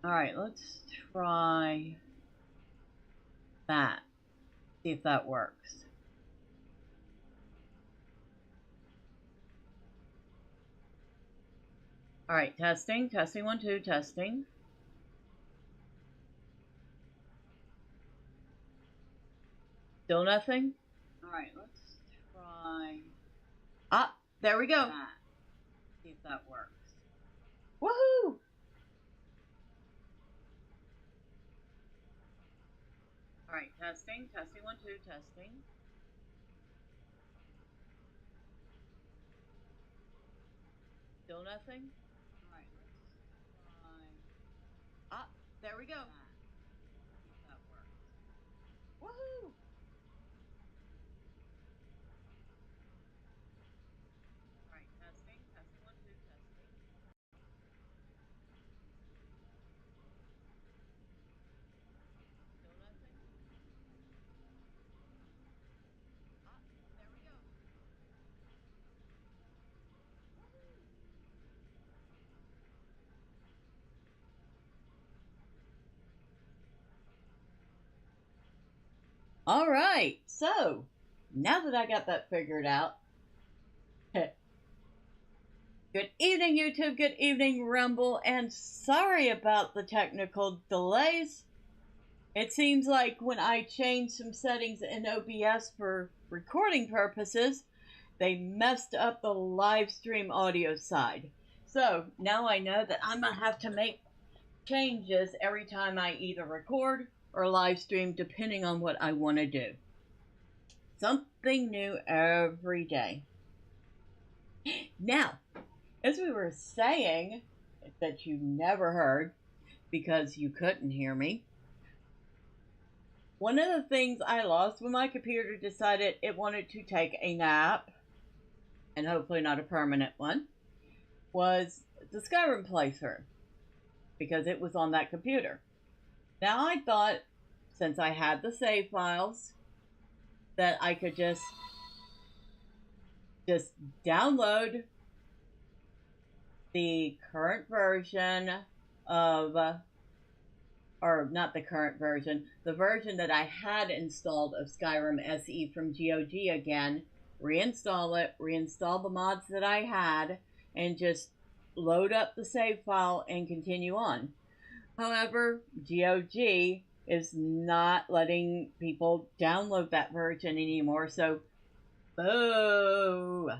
Alright, let's try that. See if that works. Alright, testing. Testing 1, 2, testing. Still nothing? Alright, let's try... Ah, there we go. That. See if that works. Woohoo! Alright, testing. Testing 1, 2, testing. Still nothing? Alright, let's try... Ah, there we go. That. See if that works. Woohoo! Alright, testing. Testing 1, 2, testing. Still nothing? Ah, there we go. All right, so now that I got that figured out, good evening, YouTube, good evening, Rumble, and sorry about the technical delays. It seems like when I changed some settings in OBS for recording purposes, they messed up the live stream audio side. So now I know that I'm gonna have to make changes every time I either record or live stream, depending on what I want to do. Something new every day. Now, as we were saying, that you never heard because you couldn't hear me, one of the things I lost when my computer decided it wanted to take a nap, and hopefully not a permanent one, was the Skyrim playthrough, because it was on that computer. Now I thought, since I had the save files, that I could just download the current version of, or not the current version, the version that I had installed of Skyrim SE from GOG again, reinstall it, reinstall the mods that I had, and just load up the save file and continue on. However, GOG is not letting people download that version anymore, so boo!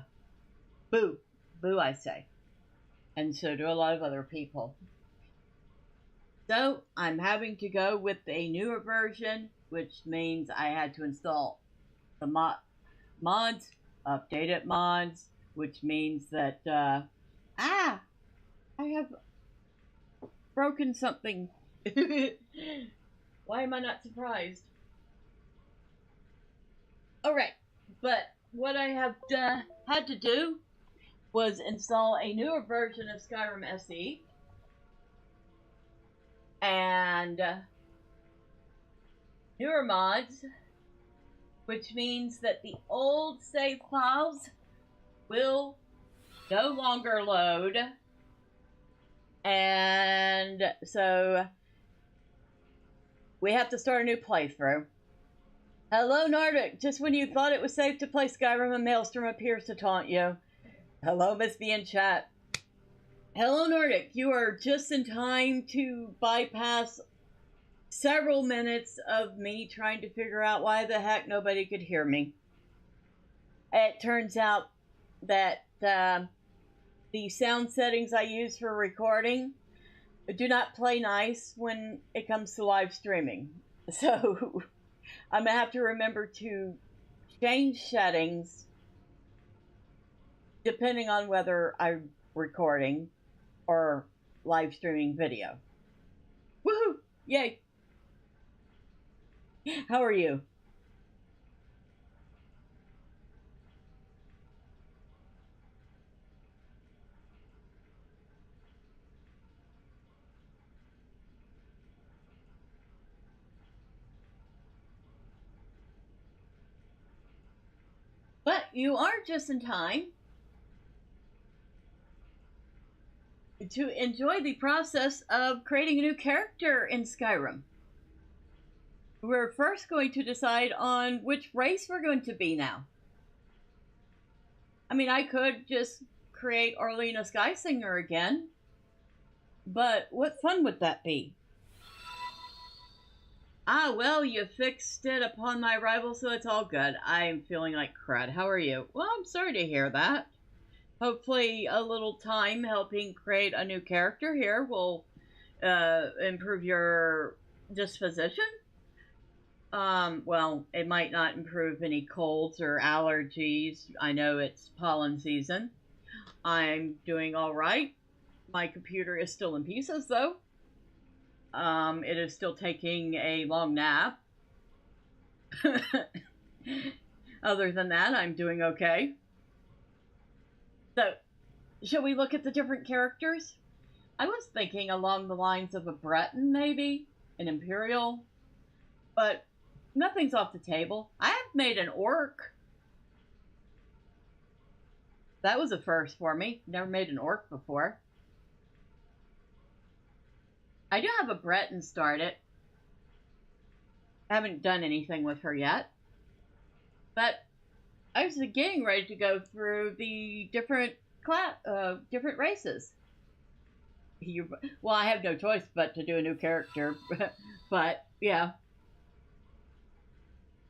Boo! Boo, I say. And so do a lot of other people. So, I'm having to go with a newer version, which means I had to install the mods, updated mods, which means that, I have broken something. Why am I not surprised? Alright, but what I have had to do was install a newer version of Skyrim SE and newer mods, which means that the old save files will no longer load, and so we have to start a new playthrough. Hello, Nordic. Just when you thought it was safe to play Skyrim, a maelstrom appears to taunt you. Hello, Miss B in chat. Hello, Nordic. You are just in time to bypass several minutes of me trying to figure out why the heck nobody could hear me. It turns out that the sound settings I use for recording do not play nice when it comes to live streaming. So I'm going to have to remember to change settings depending on whether I'm recording or live streaming video. Woohoo! Yay! How are you? But you are just in time, to enjoy the process of creating a new character in Skyrim. We're first going to decide on which race we're going to be now. I mean, I could just create Arlena Skysinger again, but what fun would that be? Ah, well, you fixed it upon my arrival, so it's all good. I'm feeling like crud. How are you? Well, I'm sorry to hear that. Hopefully a little time helping create a new character here will improve your disposition. Well, it might not improve any colds or allergies. I know it's pollen season. I'm doing all right. My computer is still in pieces, though. It is still taking a long nap. Other than that, I'm doing okay. So, shall we look at the different characters? I was thinking along the lines of a Breton, maybe, an Imperial, but nothing's off the table. I have made an orc. That was a first for me. Never made an orc before. I do have a Breton started. I haven't done anything with her yet. But I was getting ready to go through the different different races. Well, I have no choice but to do a new character. But, yeah.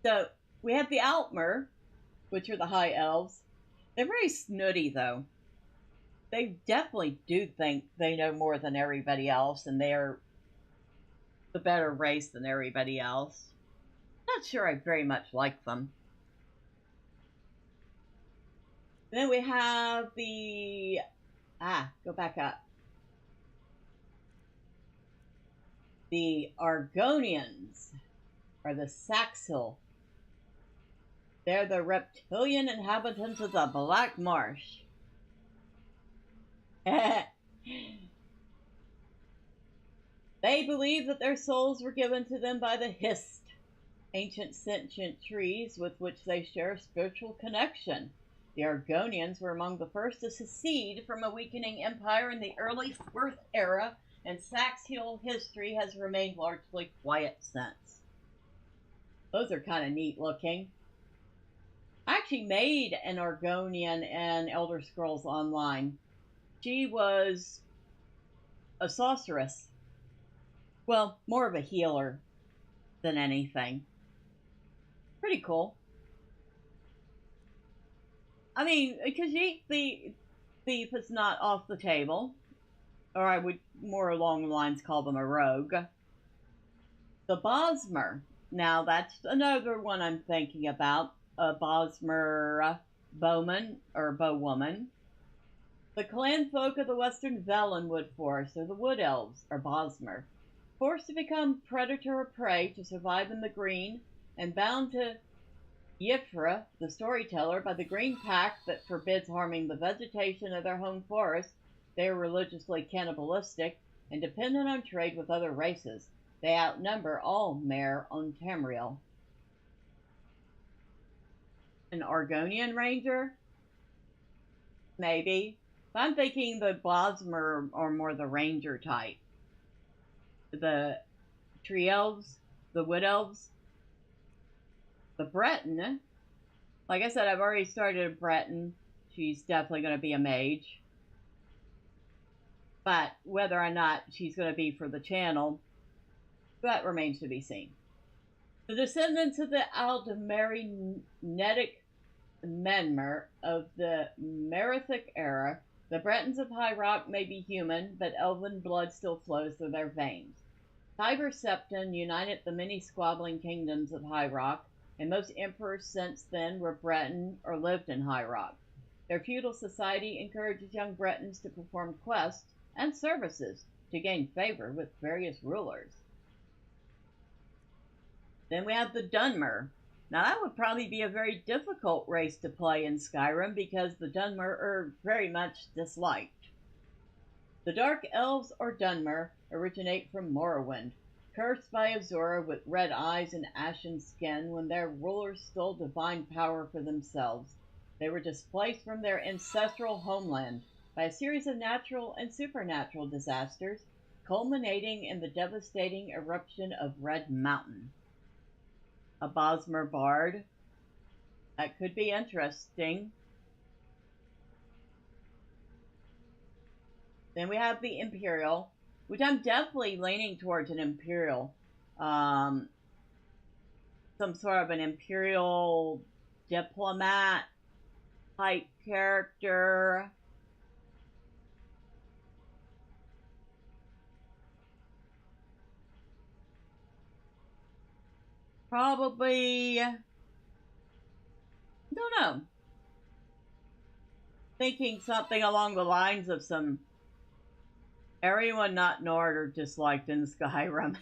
So, we have the Altmer, which are the High Elves. They're very snooty, though. They definitely do think they know more than everybody else, and they're the better race than everybody else. Not sure I very much like them. And then we have the... go back up. The Argonians, or the Saxil. They're the reptilian inhabitants of the Black Marsh. They believe that their souls were given to them by the Hist, ancient sentient trees with which they share a spiritual connection. The Argonians were among the first to secede from a weakening empire in the early Fourth Era, and Saxil history has remained largely quiet since. Those are kind of neat looking. I actually made an Argonian in Elder Scrolls Online. She was a sorceress. Well, more of a healer than anything. Pretty cool. I mean, because the thief is not off the table. Or I would more along the lines call them a rogue. The Bosmer. Now, that's another one I'm thinking about. A Bosmer bowman, or bowwoman. The clan folk of the western Valenwood Forest, or the Wood Elves, or Bosmer. Forced to become predator or prey to survive in the green, and bound to Yifra, the storyteller, by the green pact that forbids harming the vegetation of their home forest, they are religiously cannibalistic and dependent on trade with other races. They outnumber all Mare on Tamriel. An Argonian ranger? Maybe. But I'm thinking the Bosmer are more the ranger type. The tree elves, the wood elves, the Breton. Like I said, I've already started a Breton. She's definitely going to be a mage. But whether or not she's going to be for the channel, that remains to be seen. The descendants of the Aldmeri Nedic Menmer of the Merithic era, the Bretons of High Rock may be human, but elven blood still flows through their veins. Tiber Septon united the many squabbling kingdoms of High Rock, and most emperors since then were Breton or lived in High Rock. Their feudal society encourages young Bretons to perform quests and services to gain favor with various rulers. Then we have the Dunmer. Now that would probably be a very difficult race to play in Skyrim because the Dunmer are very much disliked. The Dark Elves or Dunmer originate from Morrowind, cursed by Azura with red eyes and ashen skin when their rulers stole divine power for themselves. They were displaced from their ancestral homeland. by a series of natural and supernatural disasters, culminating in the devastating eruption of Red Mountain. A Bosmer bard. That could be interesting. Then we have the Imperial, which I'm definitely leaning towards an Imperial. Some sort of an Imperial diplomat type character. Probably, don't know. Thinking something along the lines of some everyone not Nord or disliked in Skyrim.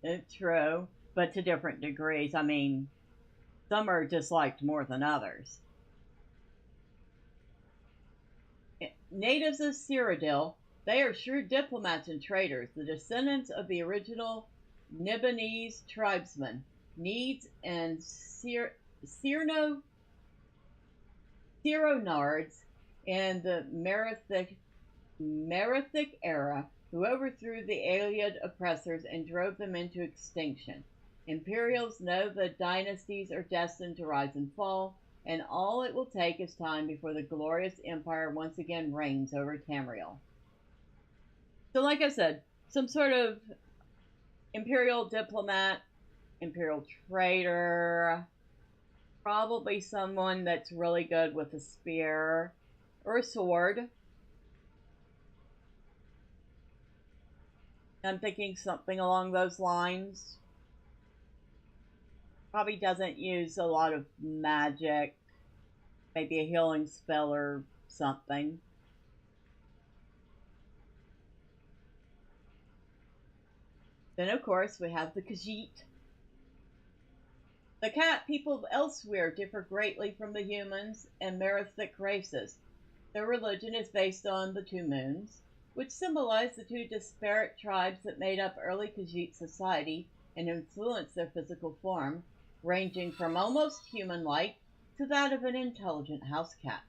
It's true, but to different degrees. I mean, some are disliked more than others. Natives of Cyrodiil, they are shrewd diplomats and traders, the descendants of the original Nibonese tribesmen, Needs and Cyronards in the Merithic era, who overthrew the Allied oppressors and drove them into extinction. Imperials know the dynasties are destined to rise and fall, and all it will take is time before the glorious empire once again reigns over Tamriel. So like I said, some sort of imperial diplomat, imperial trader, probably someone that's really good with a spear or a sword. I'm thinking something along those lines. Probably doesn't use a lot of magic. Maybe a healing spell or something. Then, of course, we have the Khajiit. The cat people elsewhere differ greatly from the humans and Merithic races. Their religion is based on the two moons, which symbolize the two disparate tribes that made up early Khajiit society and influenced their physical form, ranging from almost human-like to that of an intelligent house cat.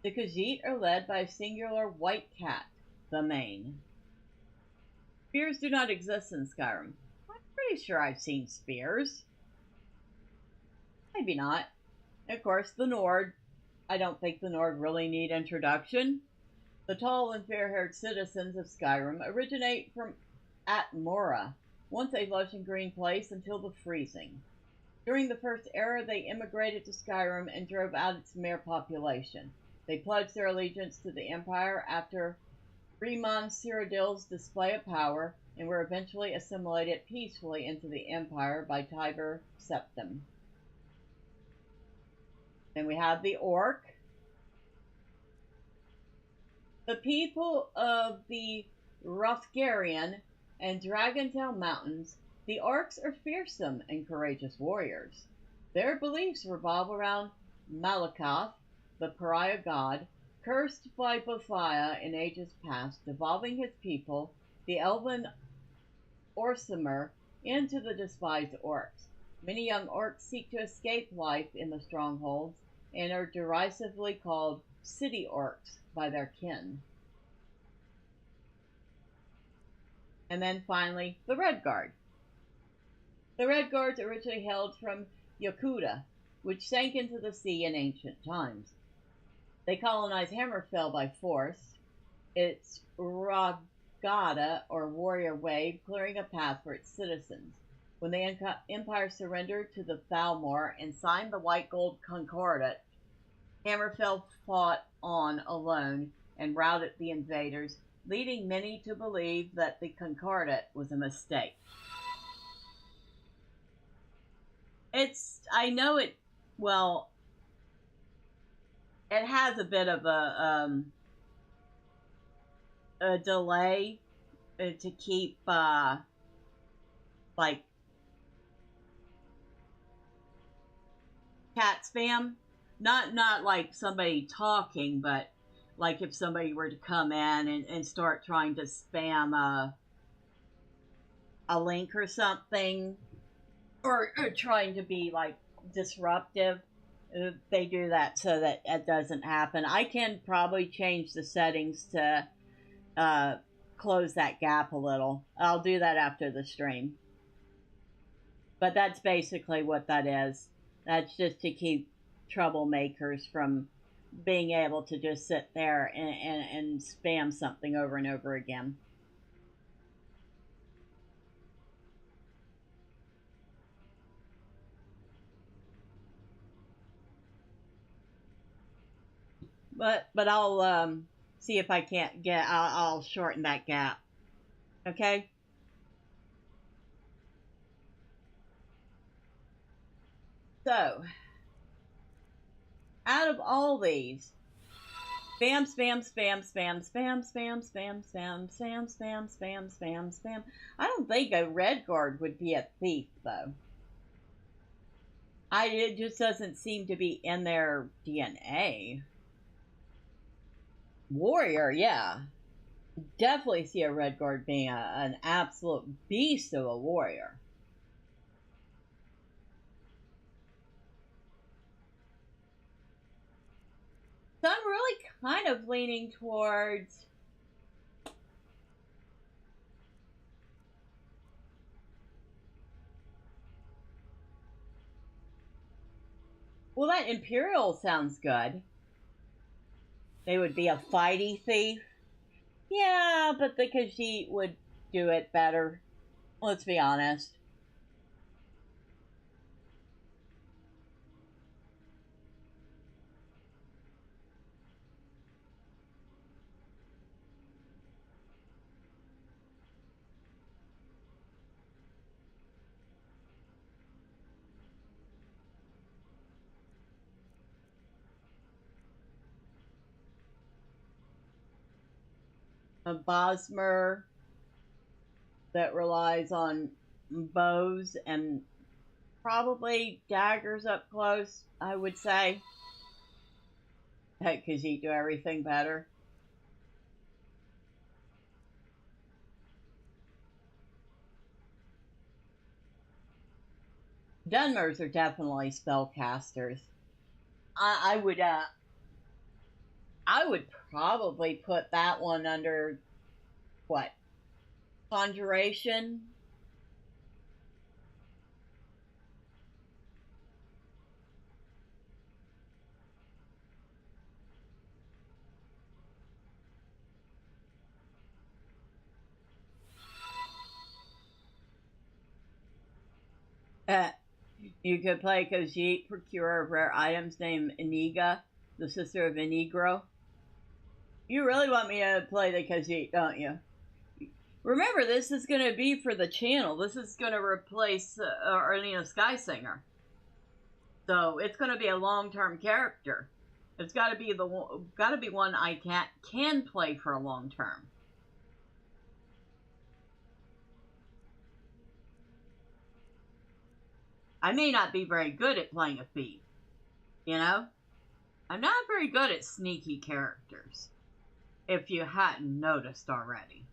The Khajiit are led by a singular white cat, the Mane. Spears do not exist in Skyrim. I'm pretty sure I've seen spears. Maybe not. Of course, the Nord. I don't think the Nord really need introduction. The tall and fair-haired citizens of Skyrim originate from Atmora, once a lush and green place until the freezing. During the First Era, they immigrated to Skyrim and drove out its mere population. They pledged their allegiance to the Empire after Riemann Cyrodiil's display of power and were eventually assimilated peacefully into the Empire by Tiber Septim. Then we have the Orc. The people of the Hrothgarian and Dragontail Mountains, the Orcs are fearsome and courageous warriors. Their beliefs revolve around Malakoth, the pariah god, cursed by Bothiah in ages past, devolving his people, the elven Orsimer, into the despised orcs. Many young orcs seek to escape life in the strongholds and are derisively called city orcs by their kin. And then finally, the Red Guard. The Red Guards originally hailed from Yokuda, which sank into the sea in ancient times. They colonized Hammerfell by force, its Ragada, or warrior wave, clearing a path for its citizens. When the Empire surrendered to the Thalmor and signed the White Gold Concordat, Hammerfell fought on alone and routed the invaders, leading many to believe that the Concordat was a mistake. I know it, well, it has a bit of a delay to keep, like, cat spam. Not like somebody talking, but like if somebody were to come in and start trying to spam a link or something, or trying to be like disruptive. they do that so that it doesn't happen. I can probably change the settings to uh, close that gap a little. I'll do that after the stream. But that's basically what that is. That's just to keep troublemakers from being able to just sit there and spam something over and over again. But I'll see if I can't get. I'll shorten that gap. Okay. So, out of all these, spam, spam, spam, spam, spam, spam, spam, spam, spam, spam, spam, spam, spam. I don't think a red guard would be a thief though. It just doesn't seem to be in their DNA. Warrior, yeah. Definitely see a red guard being an absolute beast of a warrior. So I'm really kind of leaning towards well, that Imperial sounds good. They would be a fighty thief. Yeah, but the Khajiit would do it better. Let's be honest. A Bosmer that relies on bows and probably daggers up close, I would say. Heck, Khajiit do everything better. Dunmers are definitely spellcasters. I would probably put that one under what? Conjuration? Uh, you could play Khajiit, procurer of rare items named Iniga, the sister of Inigro. You really want me to play the Khajiit, don't you? Remember, this is going to be for the channel. This is going to replace Arlena Skysinger. So it's going to be a long-term character. It's got to be one I can play for a long term. I may not be very good at playing a thief, you know? I'm not very good at sneaky characters, if you hadn't noticed already.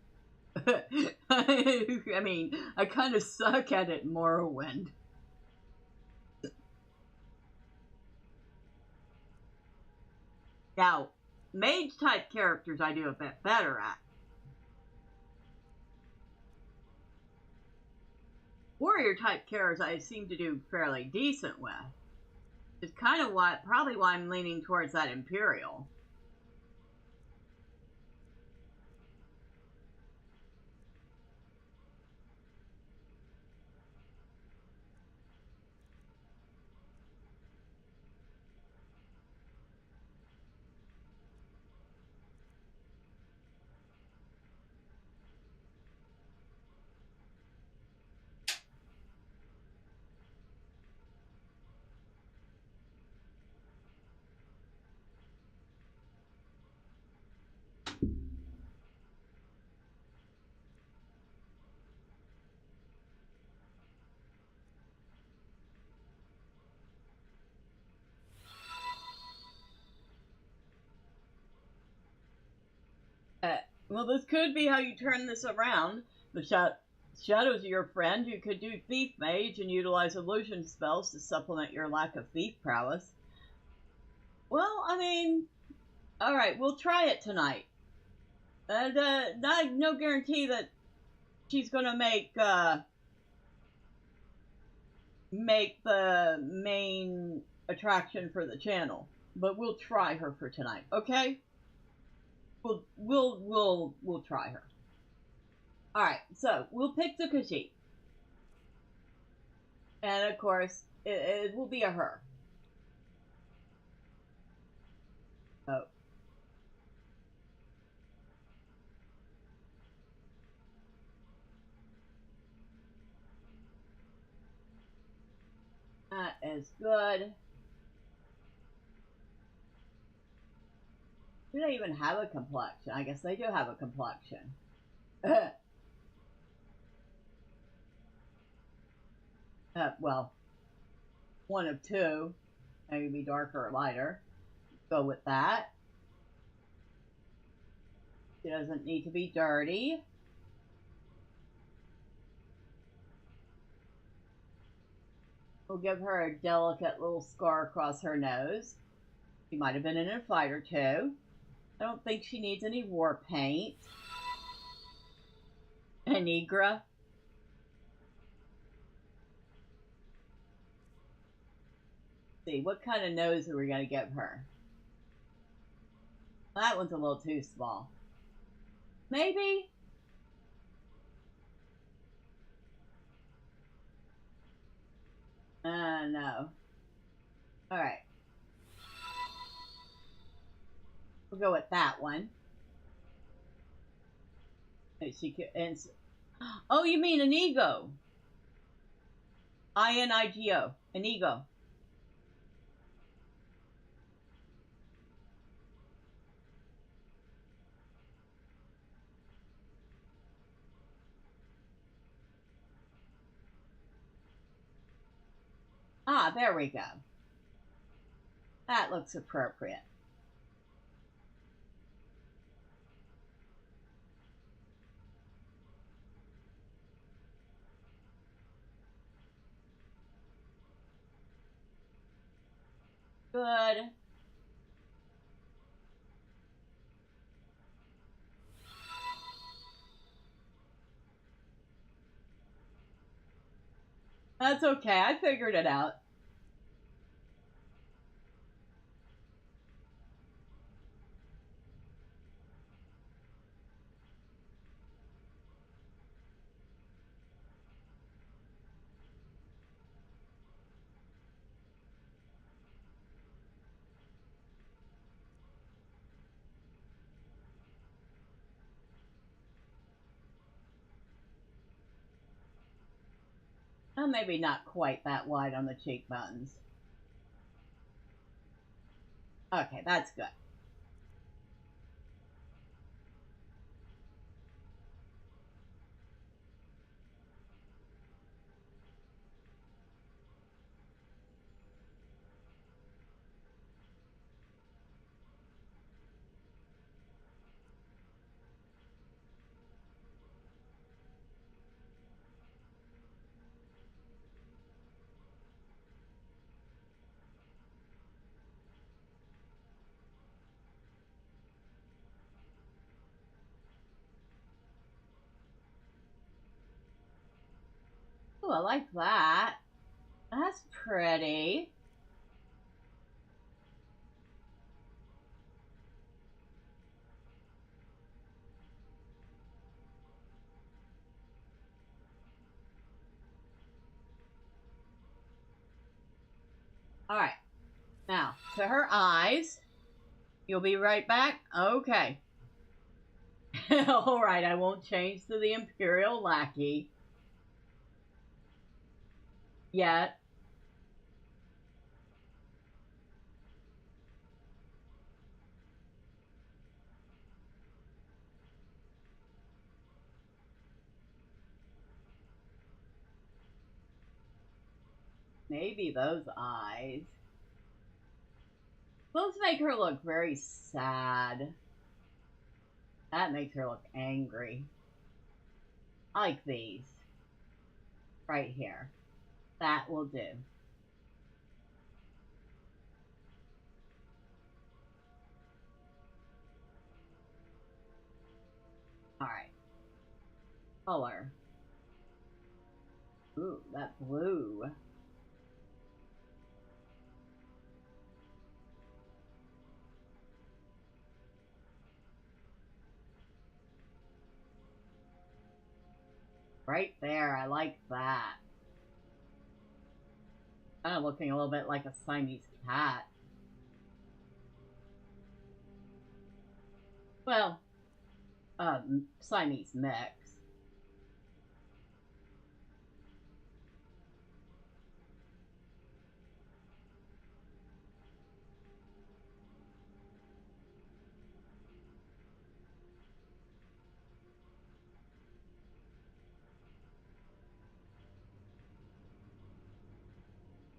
I mean, I kind of suck at it in Morrowind. Now, mage-type characters I do a bit better at. Warrior-type characters I seem to do fairly decent with. It's kind of probably why I'm leaning towards that Imperial. Well, this could be how you turn this around. The shadows are your friend. You could do Thief Mage and utilize illusion spells to supplement your lack of thief prowess. Well, I mean, all right, we'll try it tonight. No guarantee that she's gonna make the main attraction for the channel, but we'll try her for tonight. Okay? We'll try her. All right. So we'll pick the Khajiit, and of course it will be a her. Oh. That is good. Do they even have a complexion? I guess they do have a complexion. Well, one of two. Maybe darker or lighter. Go with that. She doesn't need to be dirty. We'll give her a delicate little scar across her nose. She might have been in a fight or two. I don't think she needs any war paint. Anigra. See, what kind of nose are we going to give her? That one's a little too small. Maybe? No. Alright. We'll go with that one. She could, and, oh, you mean an ego? Inigo. An ego. Ah, there we go. That looks appropriate. Good. That's okay. I figured it out. Well, maybe not quite that wide on the cheekbones. Okay, that's good. Oh, I like that. That's pretty. All right. Now, to her eyes. You'll be right back? Okay. All right, I won't change to the Imperial Lackey yet. Maybe those eyes. Those make her look very sad. That makes her look angry. I like these. Right here. That will do. Alright. Color. Ooh, that blue. Right there, I like that. Kind of looking a little bit like a Siamese cat. Well, Siamese mix.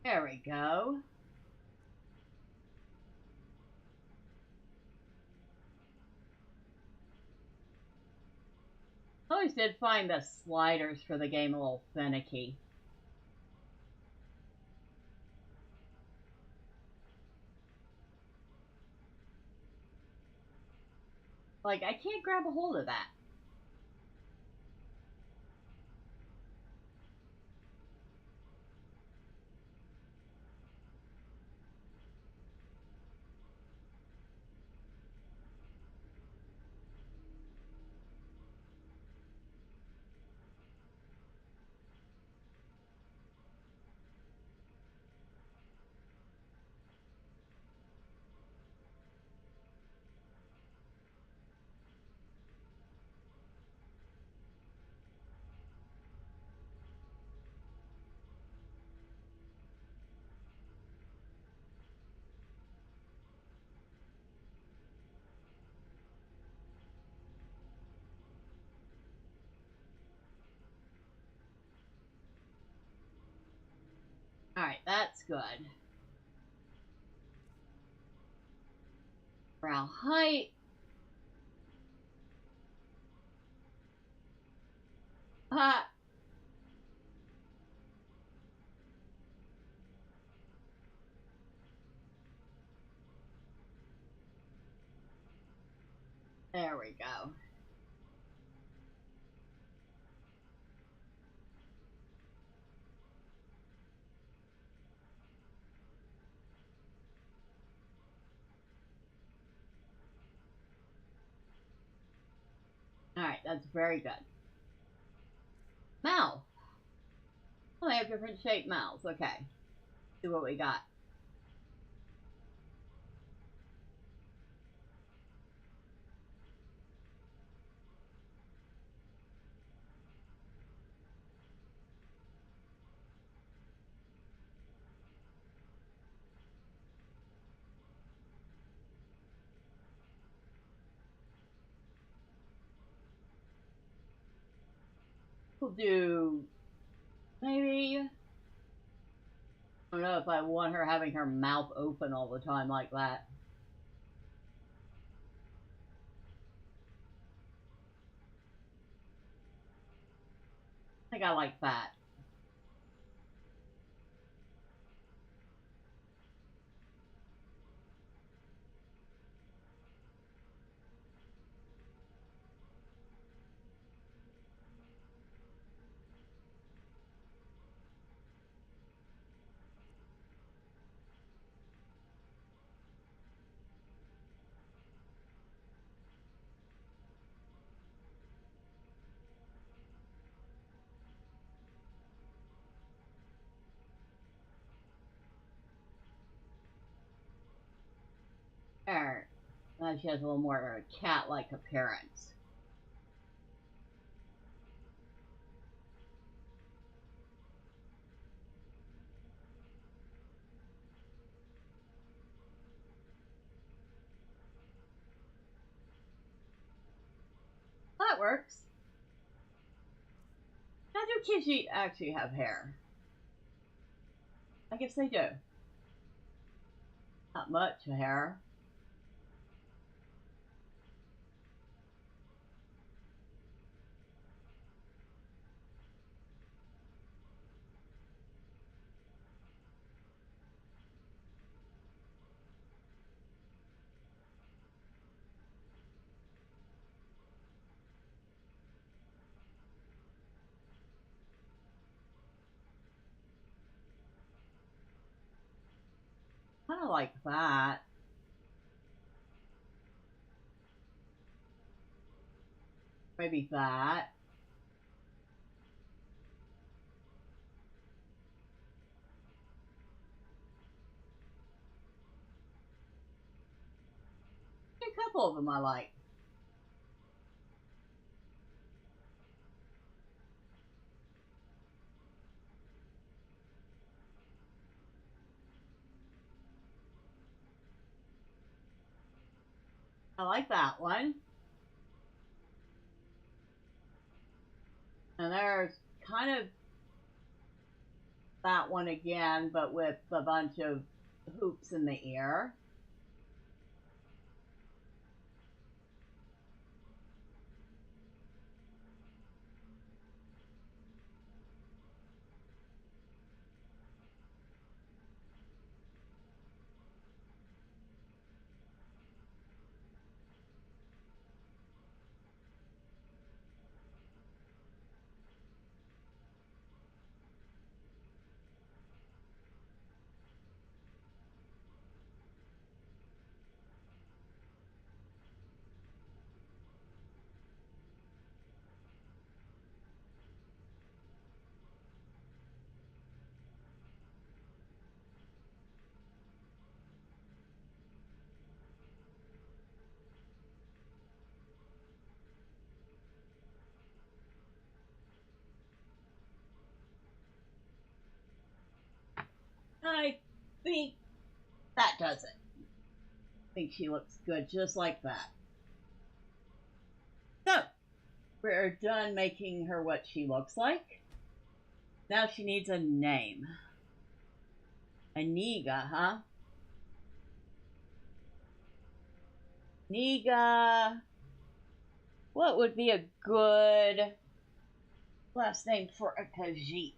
There we go. I always did find the sliders for the game a little finicky. Like, I can't grab a hold of that. Alright, that's good. Brow height. Ah, there we go. Alright, that's very good. Mouth. Oh, they have different shaped mouths. Okay. See what we got. We'll do maybe. I don't know if I want her having her mouth open all the time like that. I think I like that. There. Now she has a little more cat-like appearance. That works. How do Kishi actually have hair? I guess they do. Not much hair. of like that. Maybe that. A couple of them I like. I like that one. And there's kind of that one again, but with a bunch of hoops in the ear. I think that does it. I think she looks good just like that. So, we're done making her what she looks like. Now she needs a name. Aniga, huh? Niga. What would be a good last name for a Khajiit?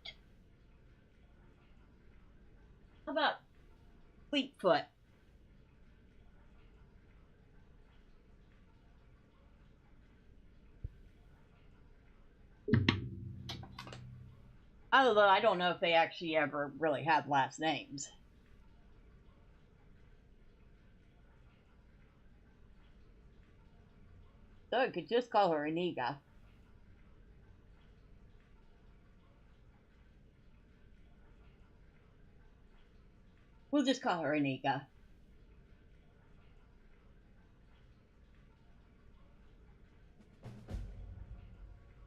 How about Fleetfoot? Although I don't know if they actually ever really had last names. So I could just call her Aniga. We'll just call her Aniga.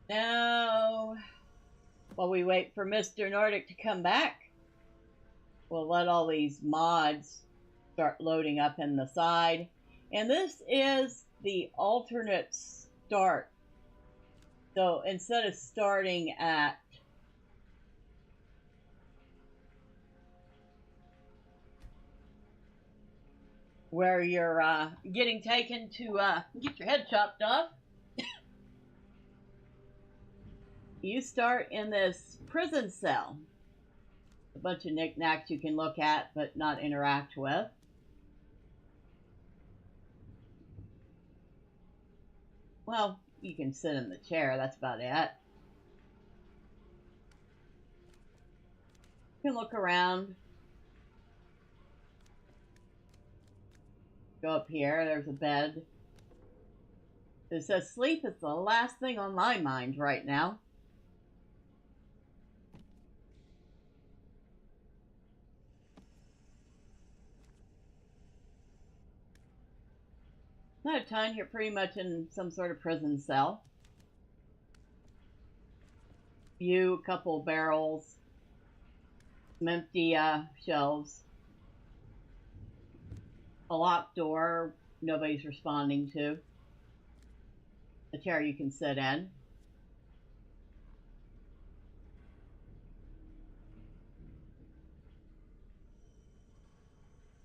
Now, while we wait for Mr. Nordic to come back, we'll let all these mods start loading up in the side. And this is the alternate start. So instead of starting at where you're getting taken to get your head chopped off, you start in this prison cell. A bunch of knickknacks you can look at but not interact with. Well, you can sit in the chair, that's about it. You can look around. Go up here, there's a bed. It says sleep is the last thing on my mind right now. Another time you're pretty much in some sort of prison cell. View, a couple barrels, some empty shelves. A locked door nobody's responding to. A chair you can sit in.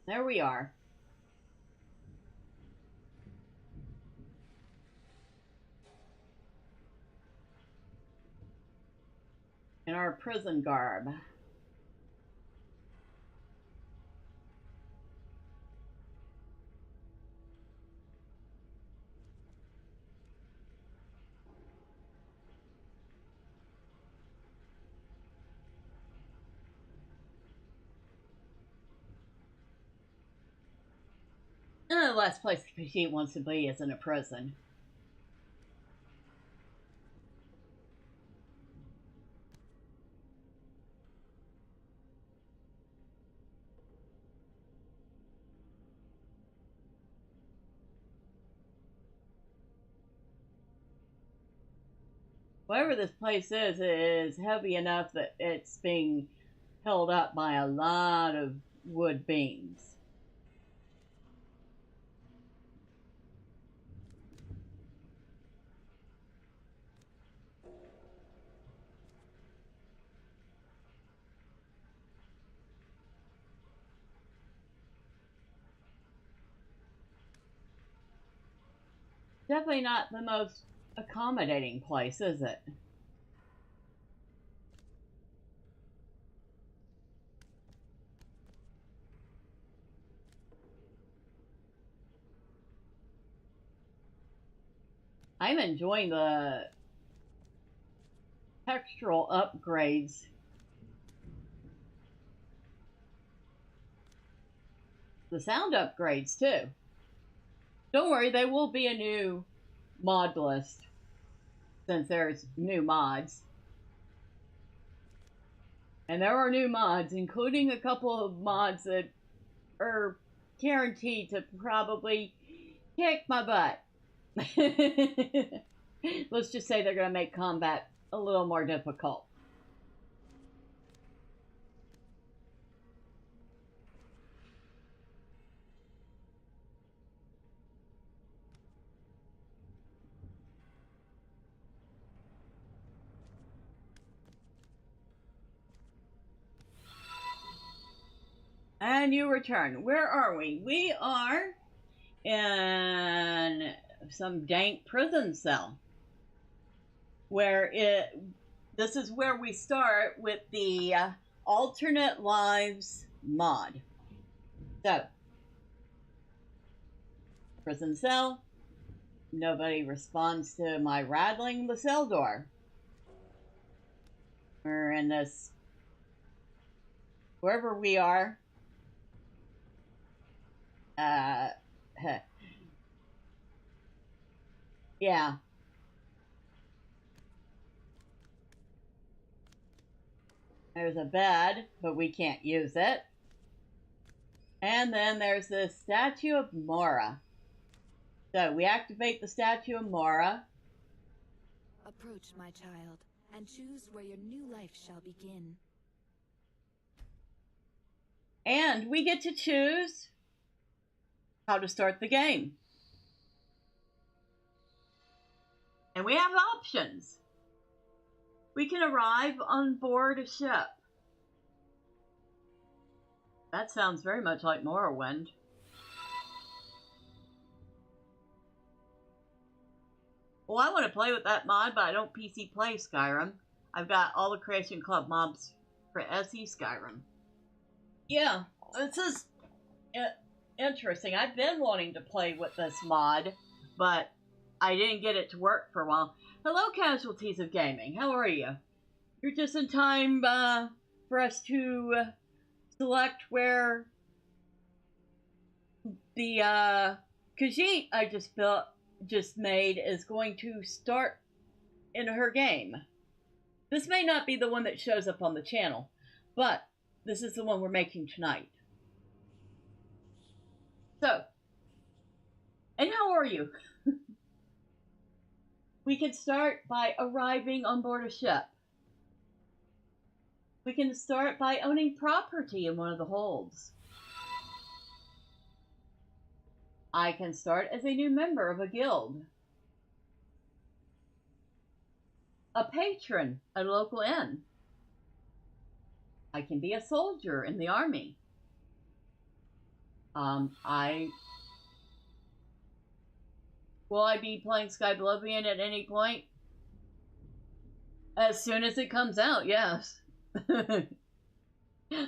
There we are. In our prison garb. last place she wants to be is in a prison. Whatever this place is heavy enough that it's being held up by a lot of wood beams. Definitely not the most accommodating place, is it? I'm enjoying the textural upgrades. The sound upgrades, too. Don't worry, there will be a new mod list since there's new mods. And there are new mods, including a couple of mods that are guaranteed to probably kick my butt. Let's just say they're going to make combat a little more difficult. And you return. Where are we? We are in some dank prison cell. This is where we start with the alternate lives mod. So, prison cell. Nobody responds to my rattling the cell door. We're in this, wherever we are. Yeah. There's a bed, but we can't use it. And then there's this statue of Mora. So we activate the statue of Mora. Approach, my child, and choose where your new life shall begin. And we get to choose how to start the game. And we have options. We can arrive on board a ship. That sounds very much like Morrowind. Well, I want to play with that mod, but I don't PC play Skyrim. I've got all the Creation Club mobs for SE Skyrim. Yeah, this is interesting. I've been wanting to play with this mod, but I didn't get it to work for a while. Hello, Casualties of Gaming. How are you? You're just in time for us to select where the Khajiit I just made is going to start in her game. This may not be the one that shows up on the channel, but this is the one we're making tonight. So, and how are you? We can start by arriving on board a ship. We can start by owning property in one of the holds. I can start as a new member of a guild. A patron at a local inn. I can be a soldier in the army. Will I be playing Skyblivion at any point? As soon as it comes out, yes.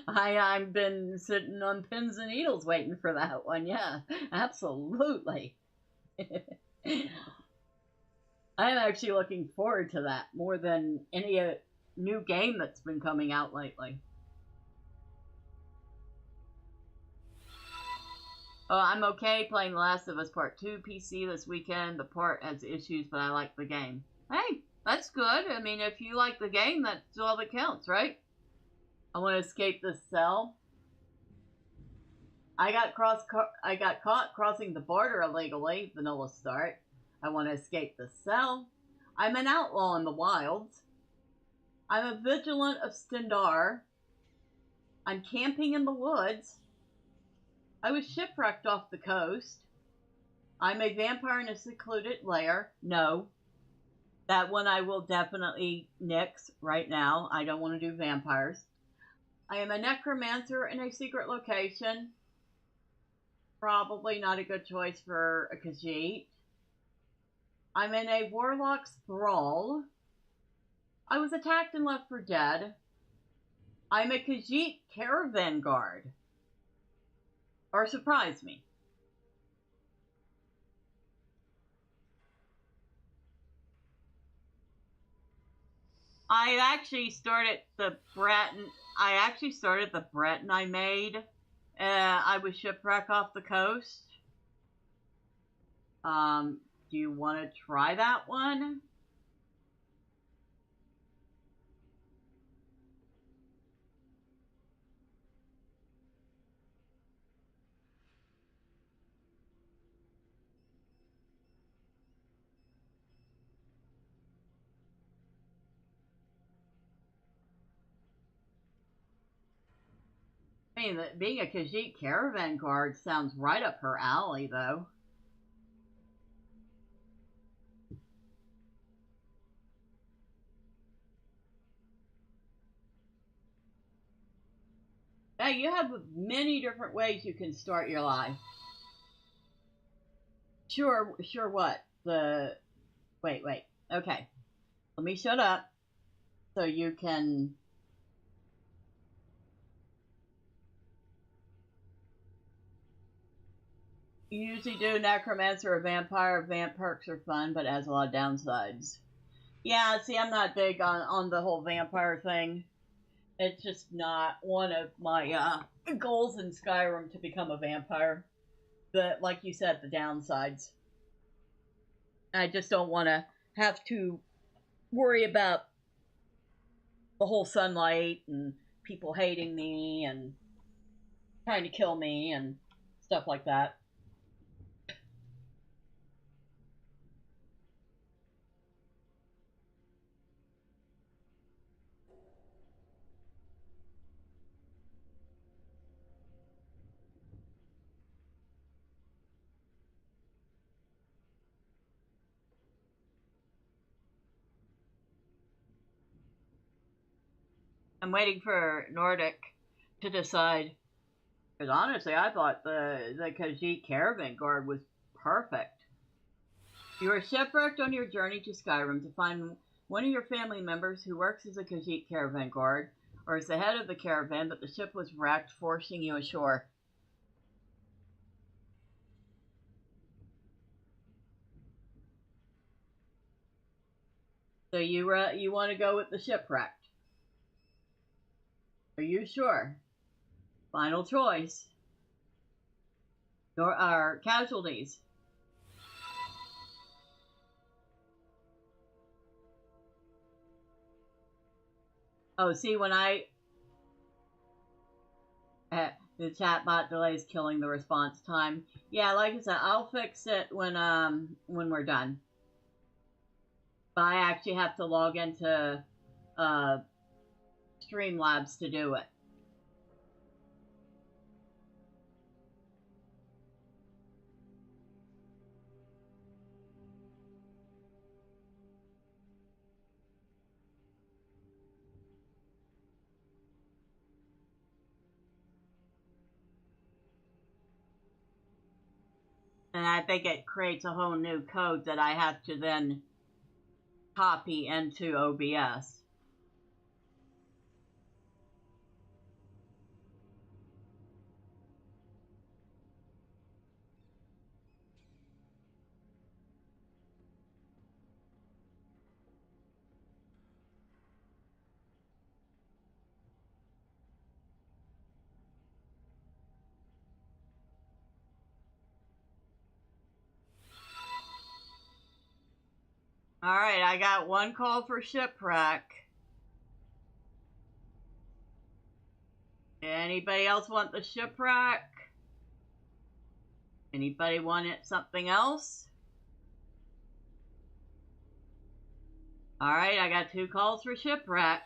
I've been sitting on pins and needles waiting for that one, yeah. Absolutely. I'm actually looking forward to that more than any new game that's been coming out lately. Oh, I'm okay playing The Last of Us Part 2 PC this weekend. The part has issues, but I like the game. Hey, that's good. I mean, if you like the game, that's all that counts, right? I want to escape this cell. I got caught crossing the border illegally. Vanilla start. I want to escape the cell. I'm an outlaw in the wilds. I'm a vigilant of Stendar. I'm camping in the woods. I was shipwrecked off the coast. I'm a vampire in a secluded lair. No. That one I will definitely nix right now. I don't want to do vampires. I am a necromancer in a secret location. Probably not a good choice for a Khajiit. I'm in a warlock's thrall. I was attacked and left for dead. I'm a Khajiit caravan guard. Or surprise me. I actually started the Breton I made. I was shipwrecked off the coast. Do you want to try that one? I mean, being a Khajiit caravan guard sounds right up her alley, though. Yeah, you have many different ways you can start your life. Sure what? Wait. Okay. Let me shut up so you can... You usually do necromancer or vampire. Vamp perks are fun, but it has a lot of downsides. Yeah, see, I'm not big on the whole vampire thing. It's just not one of my goals in Skyrim to become a vampire. But like you said, the downsides. I just don't want to have to worry about the whole sunlight and people hating me and trying to kill me and stuff like that. I'm waiting for Nordic to decide. Because honestly, I thought the Khajiit caravan guard was perfect. You are shipwrecked on your journey to Skyrim to find one of your family members who works as a Khajiit caravan guard, or is the head of the caravan, but the ship was wrecked, forcing you ashore. So you want to go with the shipwrecked? Are you sure? Final choice. Or our casualties. Oh, see, when the chatbot delays killing the response time. Yeah, like I said, I'll fix it when we're done. But I actually have to log into Streamlabs to do it. And I think it creates a whole new code that I have to then copy into OBS. Alright, I got one call for shipwreck. Anybody else want the shipwreck? Anybody want it something else? Alright, I got 2 calls for shipwreck.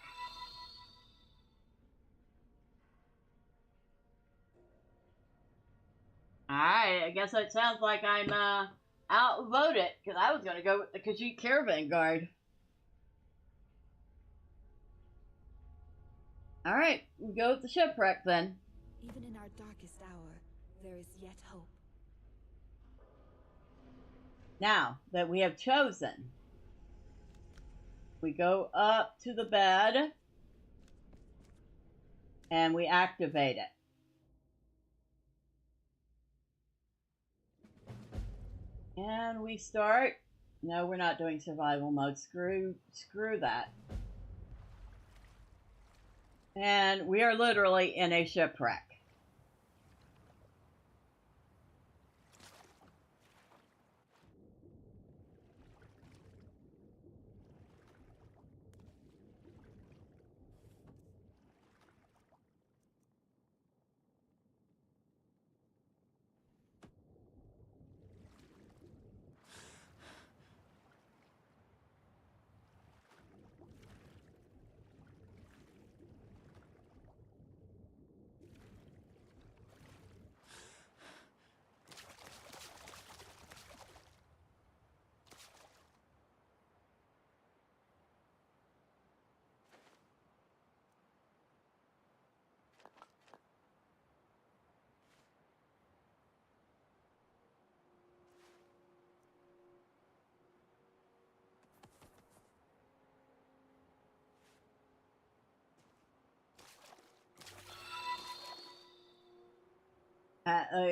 Alright, I guess it sounds like I'm outvoted, because I was going to go with the Khajiit Caravan Guard. Alright, we go with the shipwreck then. Even in our darkest hour, there is yet hope. Now that we have chosen, we go up to the bed and we activate it. And we start. No, we're not doing survival mode. Screw that. And we are literally in a shipwreck.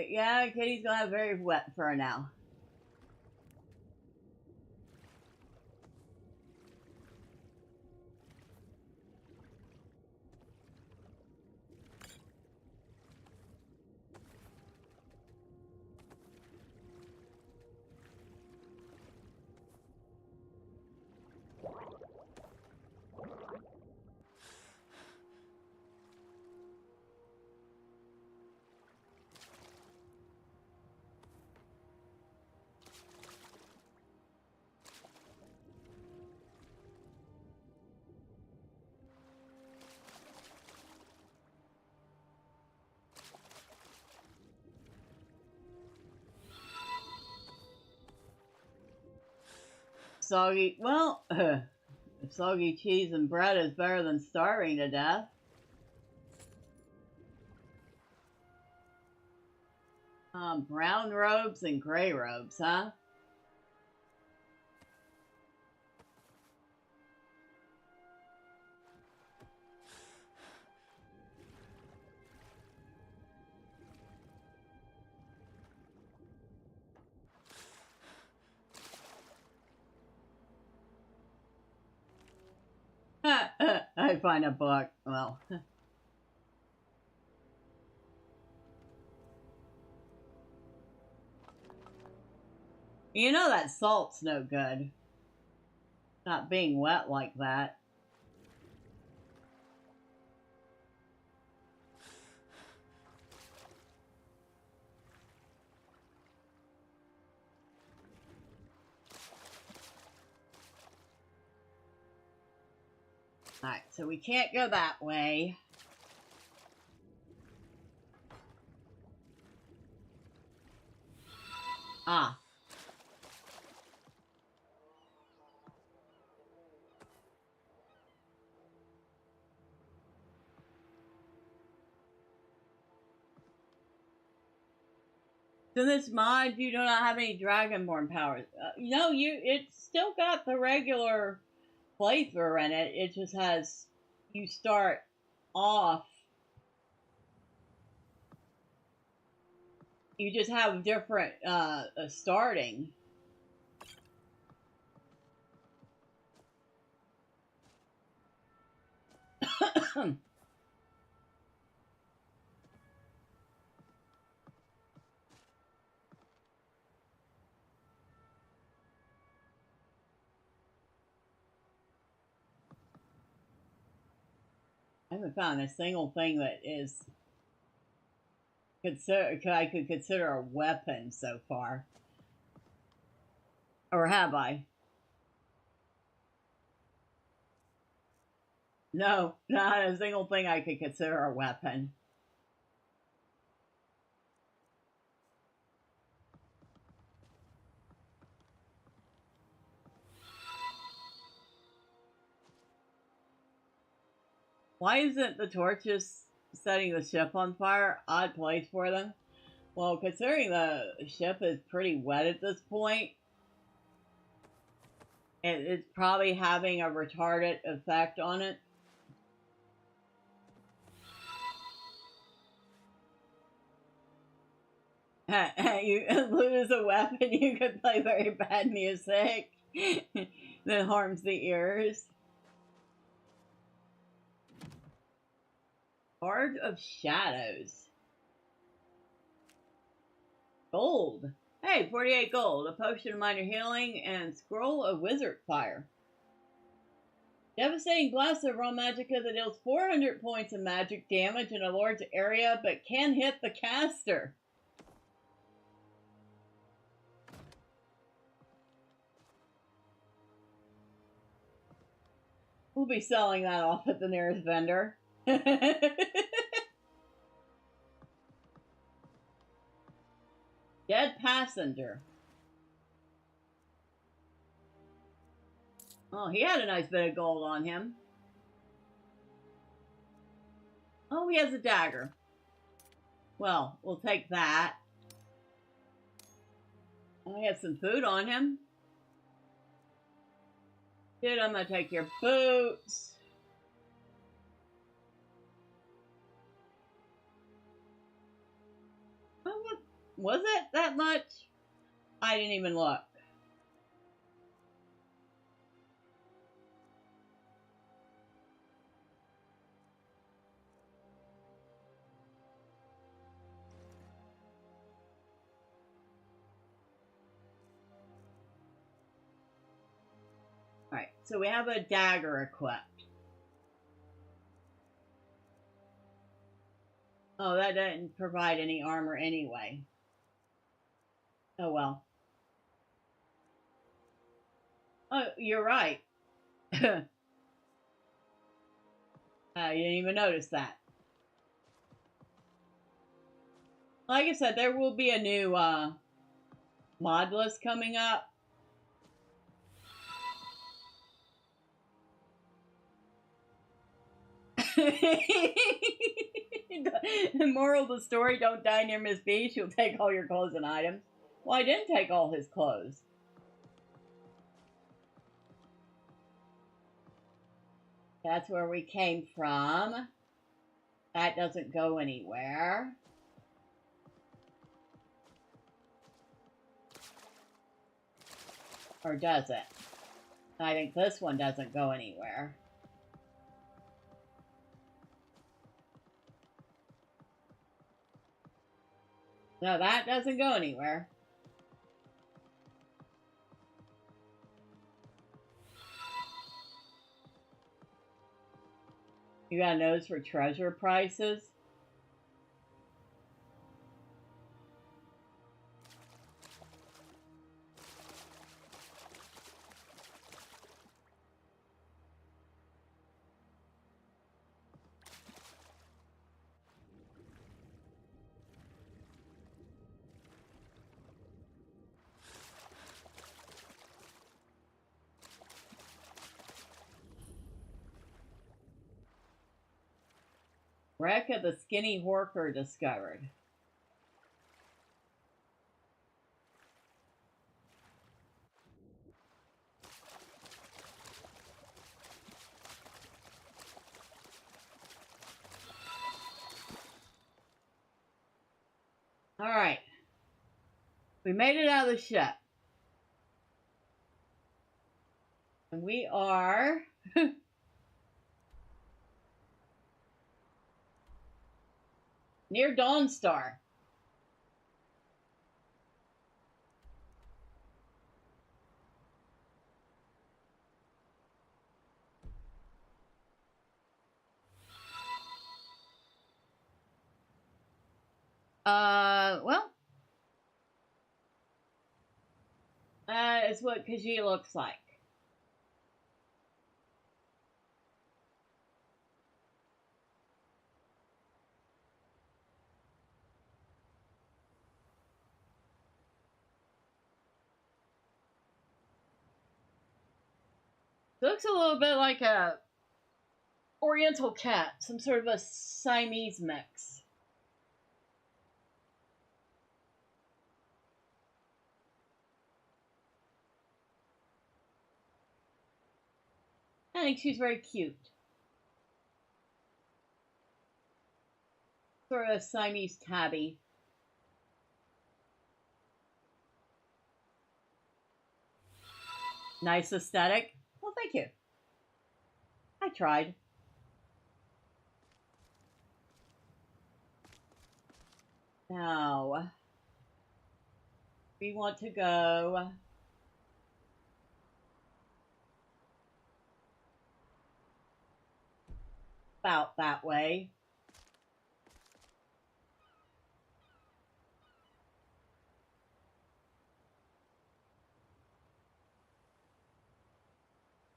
Yeah, Kitty's gonna have very wet fur now. Soggy, well, soggy cheese and bread is better than starving to death. Brown robes and gray robes, huh? I find a book. Well, you know that salt's no good. Not being wet like that. Alright, so we can't go that way. Ah. So this mod, you do not have any Dragonborn powers. No, it's still got the regular playthrough in it. It just has, you start off, you just have different starting. I haven't found a single thing that is I could consider a weapon so far. Or have I? No, not a single thing I could consider a weapon. Why isn't the torches setting the ship on fire? Odd place for them. Well, considering the ship is pretty wet at this point, it's probably having a retardant effect on it. You lose a weapon, you could play very bad music that harms the ears. Heart of Shadows. Gold. Hey, 48 gold. A potion of minor healing and scroll of wizard fire. Devastating blast of raw magicka that deals 400 points of magic damage in a large area but can hit the caster. We'll be selling that off at the nearest vendor. Dead passenger. Oh, he had a nice bit of gold on him. Oh, he has a dagger. Well, we'll take that. Oh, he has some food on him. Dude, I'm gonna take your boots. Oh, what? Was it that much? I didn't even look. Alright, so we have a dagger equipped. Oh, that didn't provide any armor anyway. Oh well. Oh, you're right. You didn't even notice that. Like I said, there will be a new mod list coming up. The moral of the story, don't die near Miss B. She'll take all your clothes and items. Well, I didn't take all his clothes. That's where we came from. That doesn't go anywhere. Or does it? I think this one doesn't go anywhere. No, that doesn't go anywhere. You got a nose for treasure prices? Wreck of the Skinny Horker discovered. Alright. We made it out of the ship. And we are... near Dawnstar. Well, that is what Khajiit looks like. Looks a little bit like a Oriental cat, some sort of a Siamese mix. I think she's very cute. Sort of a Siamese tabby. Nice aesthetic. Well, thank you. I tried. Now, we want to go about that way.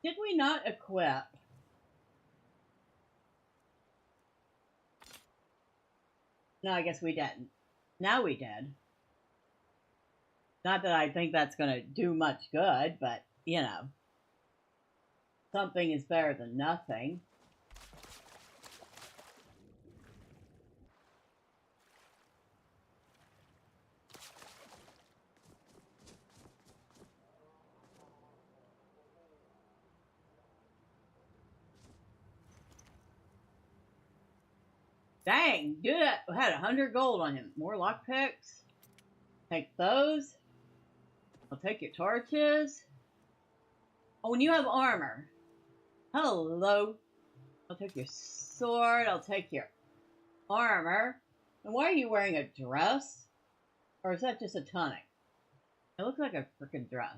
Did we not equip? No, I guess we didn't. Now we did. Not that I think that's going to do much good, but, you know, something is better than nothing. Dang, dude had 100 gold on him. More lockpicks. Take those. I'll take your torches. Oh, and you have armor. Hello. I'll take your sword. I'll take your armor. And why are you wearing a dress? Or is that just a tunic? It looks like a freaking dress.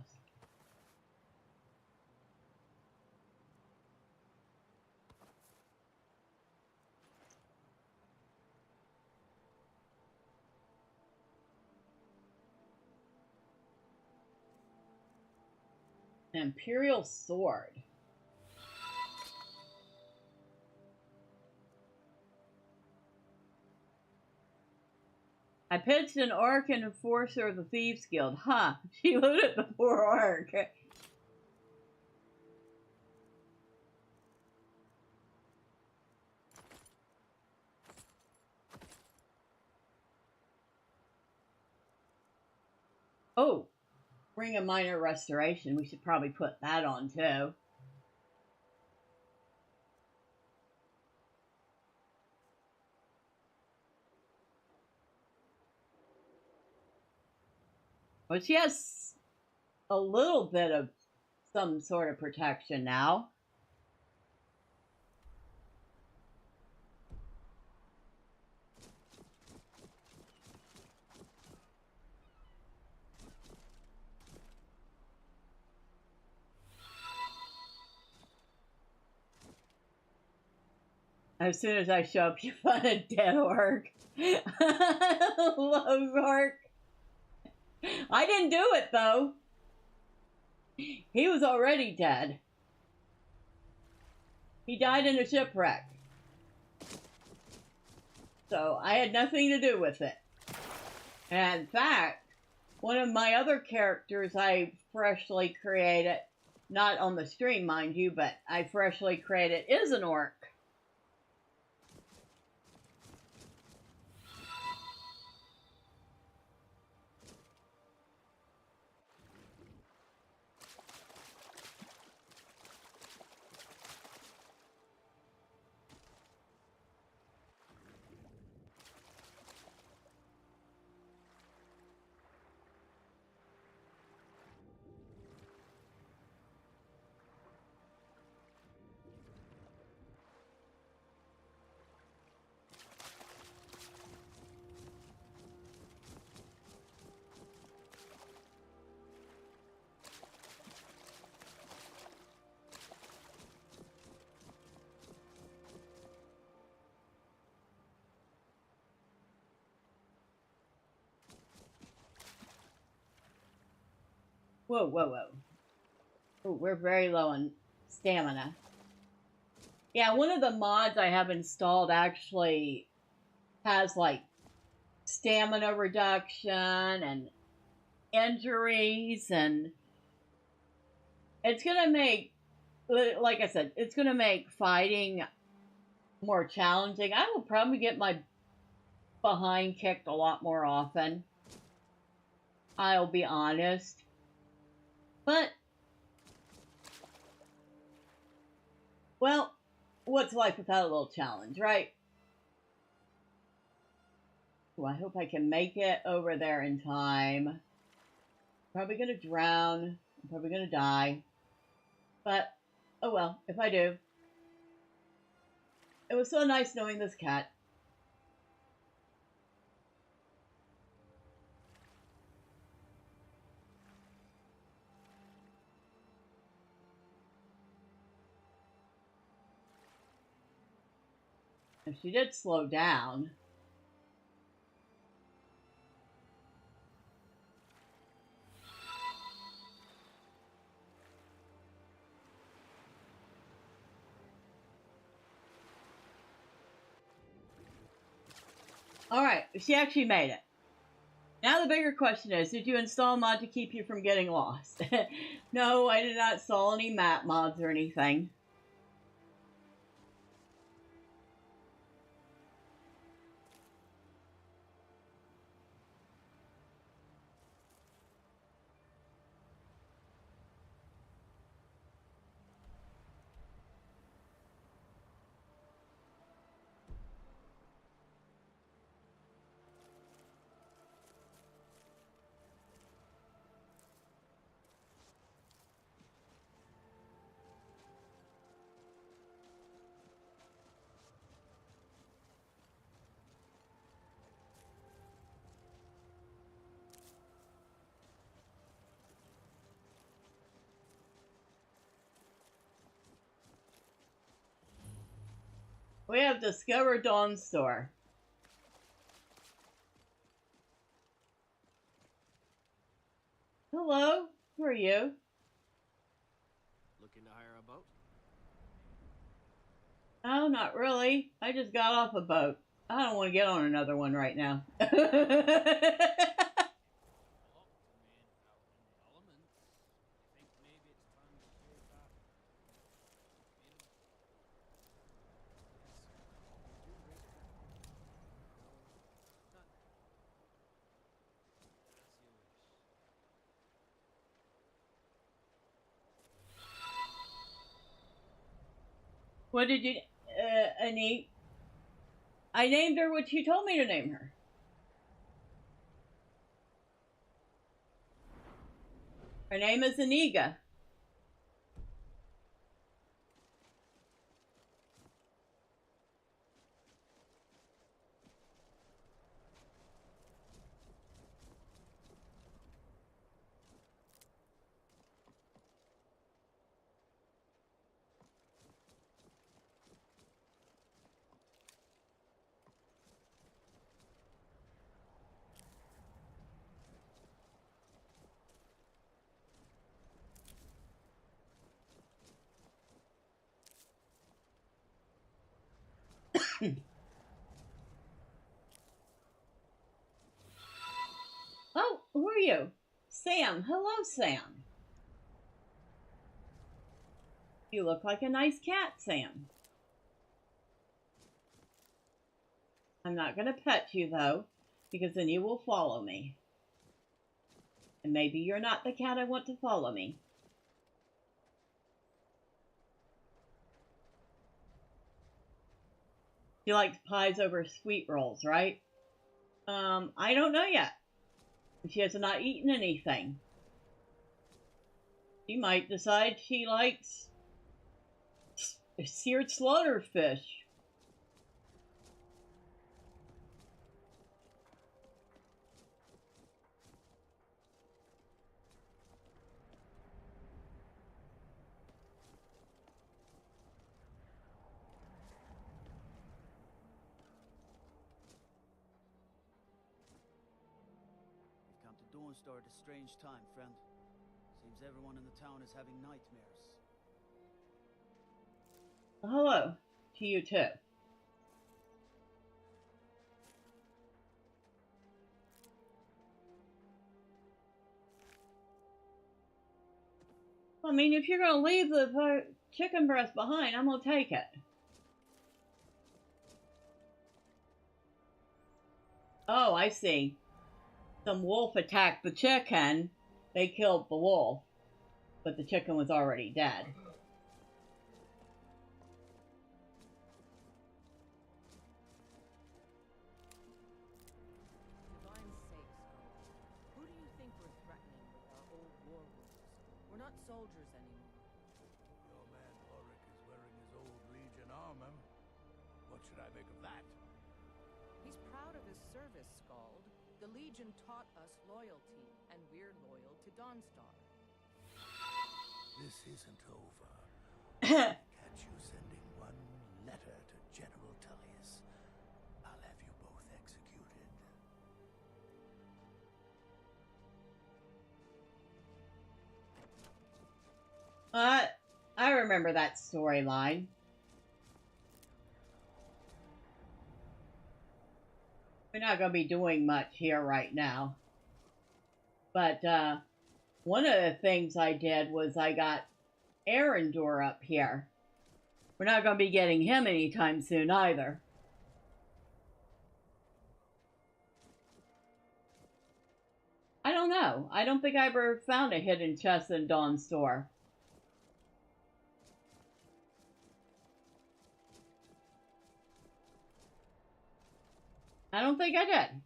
An Imperial sword. I pitched an orc and enforcer of the Thieves Guild. Huh, she looted the poor orc. Oh, Ring of Minor Restoration. We should probably put that on too. But she has a little bit of some sort of protection now. As soon as I show up, you find a dead orc. Love orc. I didn't do it, though. He was already dead. He died in a shipwreck. So I had nothing to do with it. And in fact, one of my other characters I freshly created, not on the stream, mind you, but I freshly created, is an orc. Whoa, whoa, whoa. Ooh, we're very low on stamina. Yeah, one of the mods I have installed actually has like stamina reduction and injuries, and it's gonna make, like I said, it's gonna make fighting more challenging. I will probably get my behind kicked a lot more often. I'll be honest. But, well, what's life without a little challenge, right? Well, I hope I can make it over there in time. Probably gonna drown. I'm probably gonna die. But, oh well, if I do. It was so nice knowing this cat. If she did slow down. Alright, she actually made it. Now the bigger question is, did you install a mod to keep you from getting lost? No, I did not install any map mods or anything. We have discovered Dawn's Store. Hello, who are you? Looking to hire a boat? Oh, not really. I just got off a boat. I don't want to get on another one right now. What did you, Annie? I named her what you told me to name her. Her name is Aniga. Oh, who are you? Sam. Hello, Sam. You look like a nice cat, Sam. I'm not going to pet you, though, because then you will follow me. And maybe you're not the cat I want to follow me. She likes pies over sweet rolls, right? I don't know yet. She has not eaten anything. She might decide she likes seared slaughter fish. You've come to Dawn Store at a strange time, friend. Seems everyone in the town is having nightmares. Hello to you too. I mean, if you're going to leave the chicken breast behind, I'm going to take it. Oh, I see. Some wolf attacked the chicken. They killed the wolf, but the chicken was already dead. Divine sakes, who do you think we're threatening with our old war wounds? We're not soldiers anymore. Your man Ulrich is wearing his old Legion armor. What should I make of that? He's proud of his service, Scald. The Legion taught us loyalty, and we're loyal to Dawnstar. This isn't over. Catch you sending one letter to General Tullius. I'll have you both executed. I remember that storyline. We're not going to be doing much here right now. But one of the things I did was I got Arendor up here. We're not going to be getting him anytime soon either. I don't know. I don't think I ever found a hidden chest in Dawn's store. I don't think I did.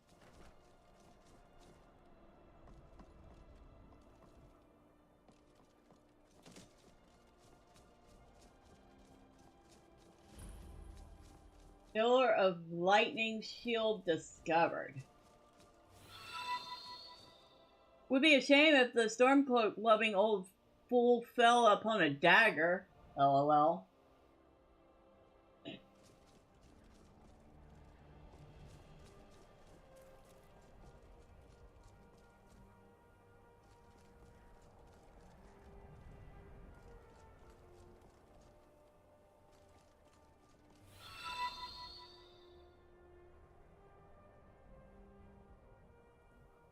Pillar of Lightning Shield discovered. Would be a shame if the Stormcloak loving old fool fell upon a dagger. LOL.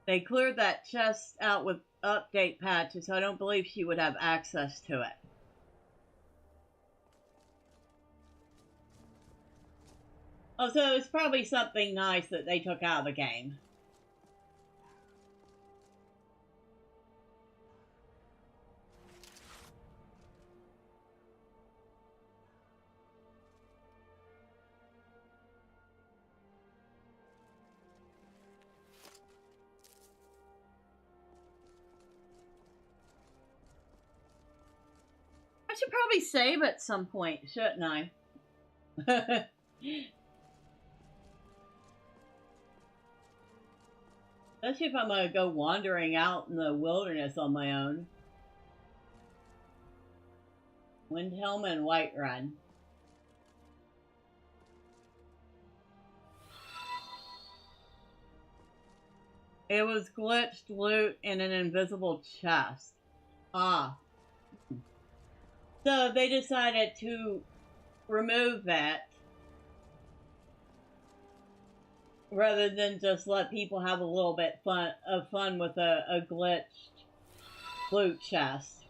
They cleared that chest out with update patches, so I don't believe she would have access to it. Oh, so it's probably something nice that they took out of the game. I should probably save at some point, shouldn't I? Especially if I'm going to go wandering out in the wilderness on my own. Windhelm and Whiterun. It was glitched loot in an invisible chest. Ah. So they decided to remove that rather than just let people have a little bit of fun with a glitched loot chest.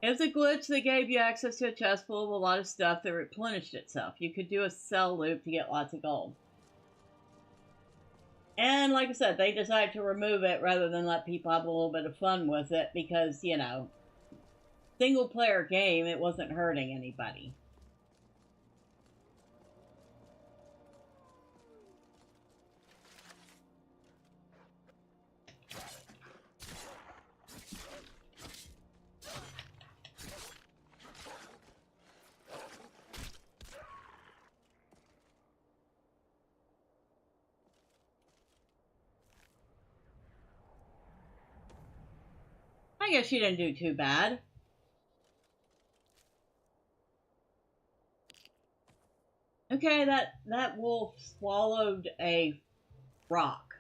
It was a glitch that gave you access to a chest full of a lot of stuff that replenished itself. You could do a sell loop to get lots of gold. And like I said, they decided to remove it rather than let people have a little bit of fun with it because, you know, single player game, it wasn't hurting anybody. I guess she didn't do too bad. Okay, that wolf swallowed a rock.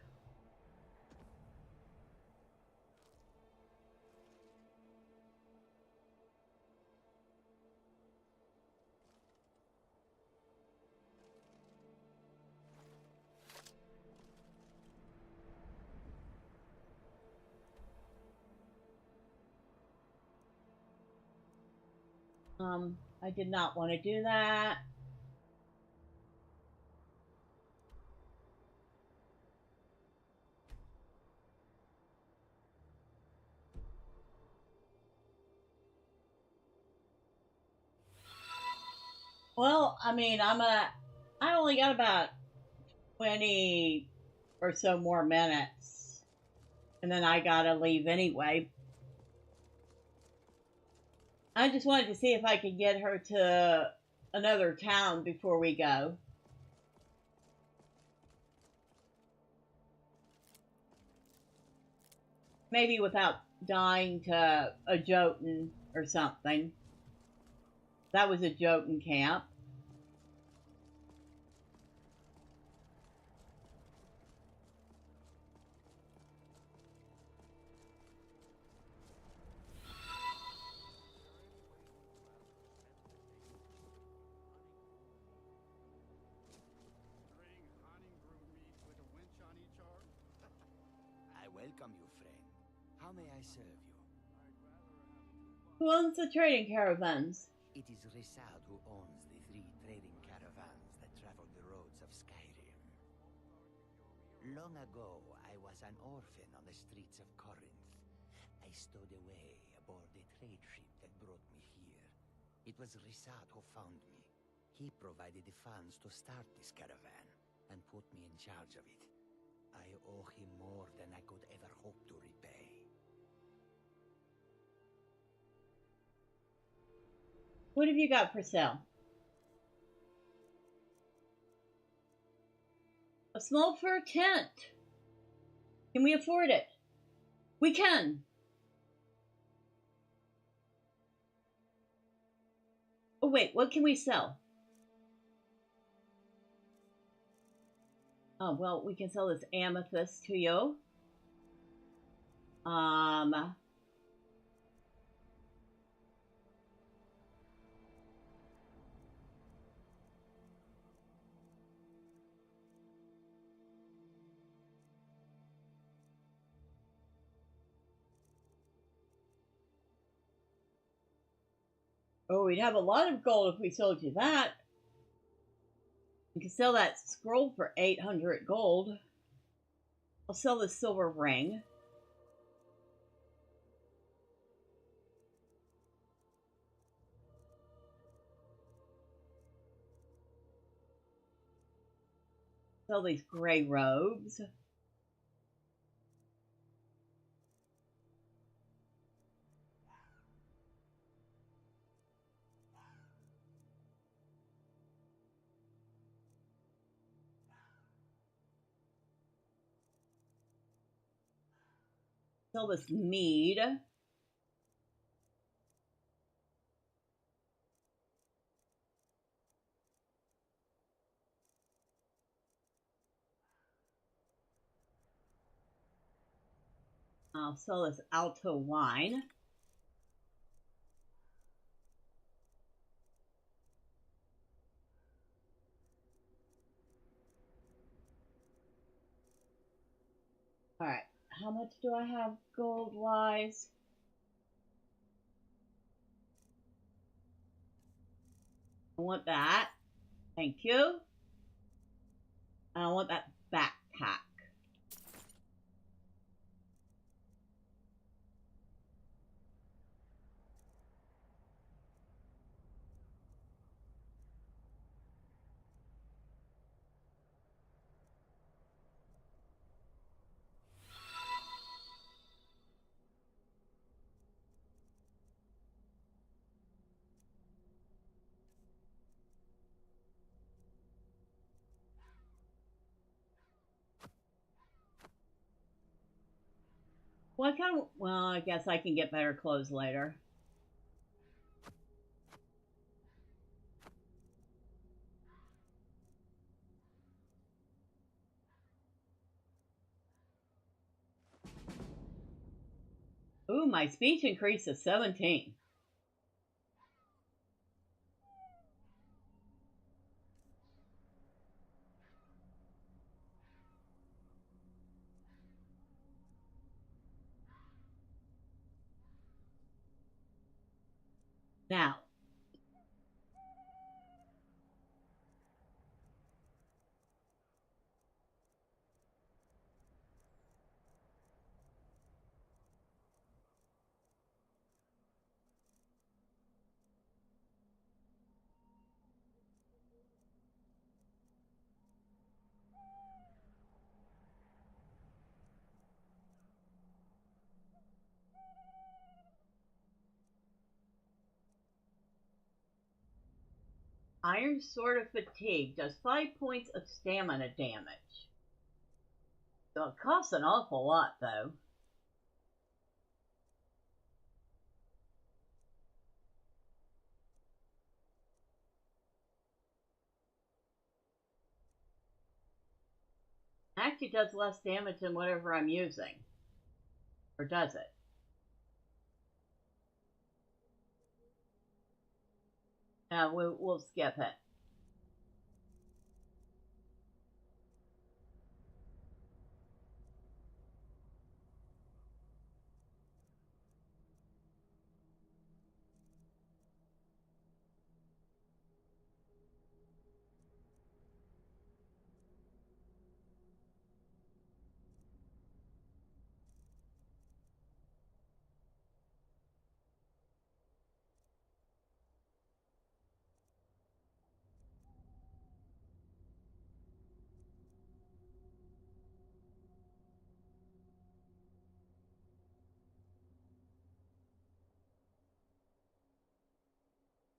I did not want to do that. Well, I mean, I only got about 20 or so more minutes, and then I gotta leave anyway. I just wanted to see if I could get her to another town before we go. Maybe without dying to a Jotun or something. That was a Jotun camp. I welcome you, friend. How may I serve you? Who owns the trading caravans? It is Resad who owns the 3 trading caravans that travel the roads of Skyrim. Long ago, I was an orphan on the streets of Corinth. I stowed away aboard a trade ship that brought me here. It was Resad who found me. He provided the funds to start this caravan and put me in charge of it. I owe him more than I could ever hope to repay. What have you got for sale? A small fur tent. Can we afford it? We can. Oh wait, what can we sell? Oh, well, we can sell this amethyst to you. Oh, we'd have a lot of gold if we sold you that. You can sell that scroll for 800 gold. I'll sell the silver ring. Sell these gray robes. Sell this mead. I'll sell this Alto wine. Alright, how much do I have gold-wise? I want that. Thank you. And I want that backpack. What kind of, well, I guess I can get better clothes later. Ooh, my speech increased to 17. Now, Iron Sword of Fatigue does 5 points of stamina damage. So it costs an awful lot, though. Actually does less damage than whatever I'm using. Or does it? We'll skip it.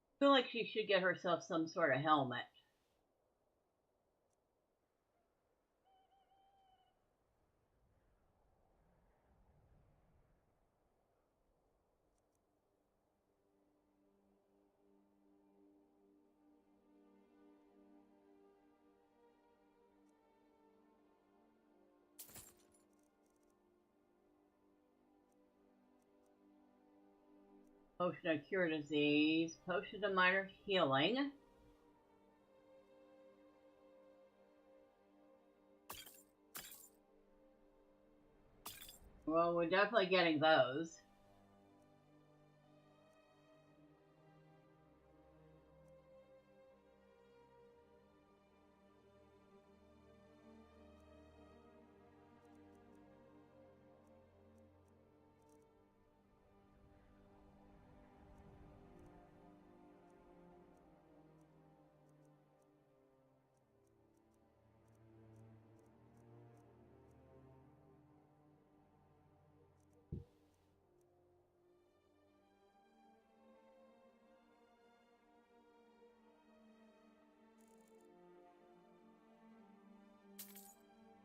I feel like she should get herself some sort of helmet. Potion of Cure Disease. Potion of Minor Healing. Well, we're definitely getting those.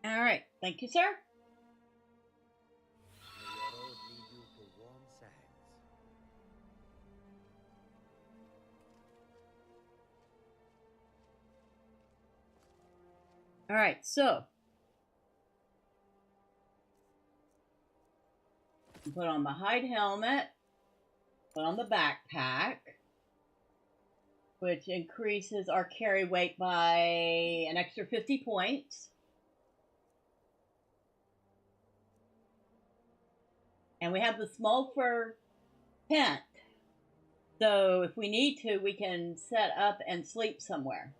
All right. Thank you, sir. May your road lead you to warm sands. All right. So, put on the hide helmet. Put on the backpack, which increases our carry weight by an extra 50 points. And we have the small fur tent. So if we need to, we can set up and sleep somewhere.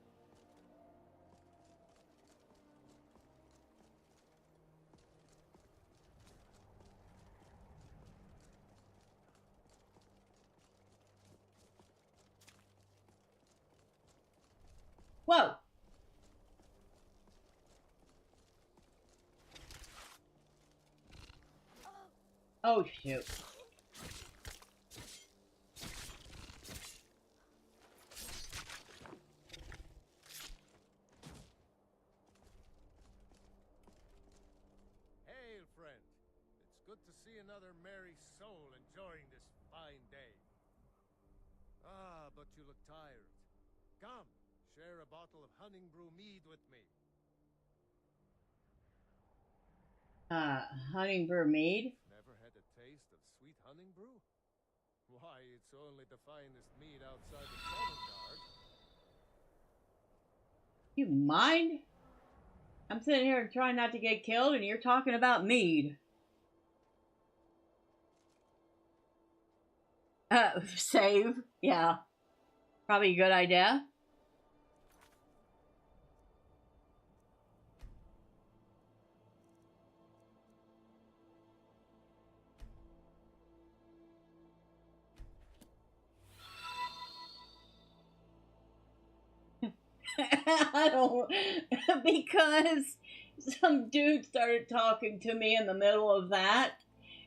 Whoa! Oh, shoot. Hail, friend. It's good to see another merry soul enjoying this fine day. Ah, but you look tired. Come, share a bottle of honey brew mead with me. Honey brew mead? Never had a taste of sweet honey brew? Why, it's only the finest mead outside the Sovngarde. You mind? I'm sitting here trying not to get killed, and you're talking about mead. Save. Yeah. Probably a good idea. I don't, because some dude started talking to me in the middle of that,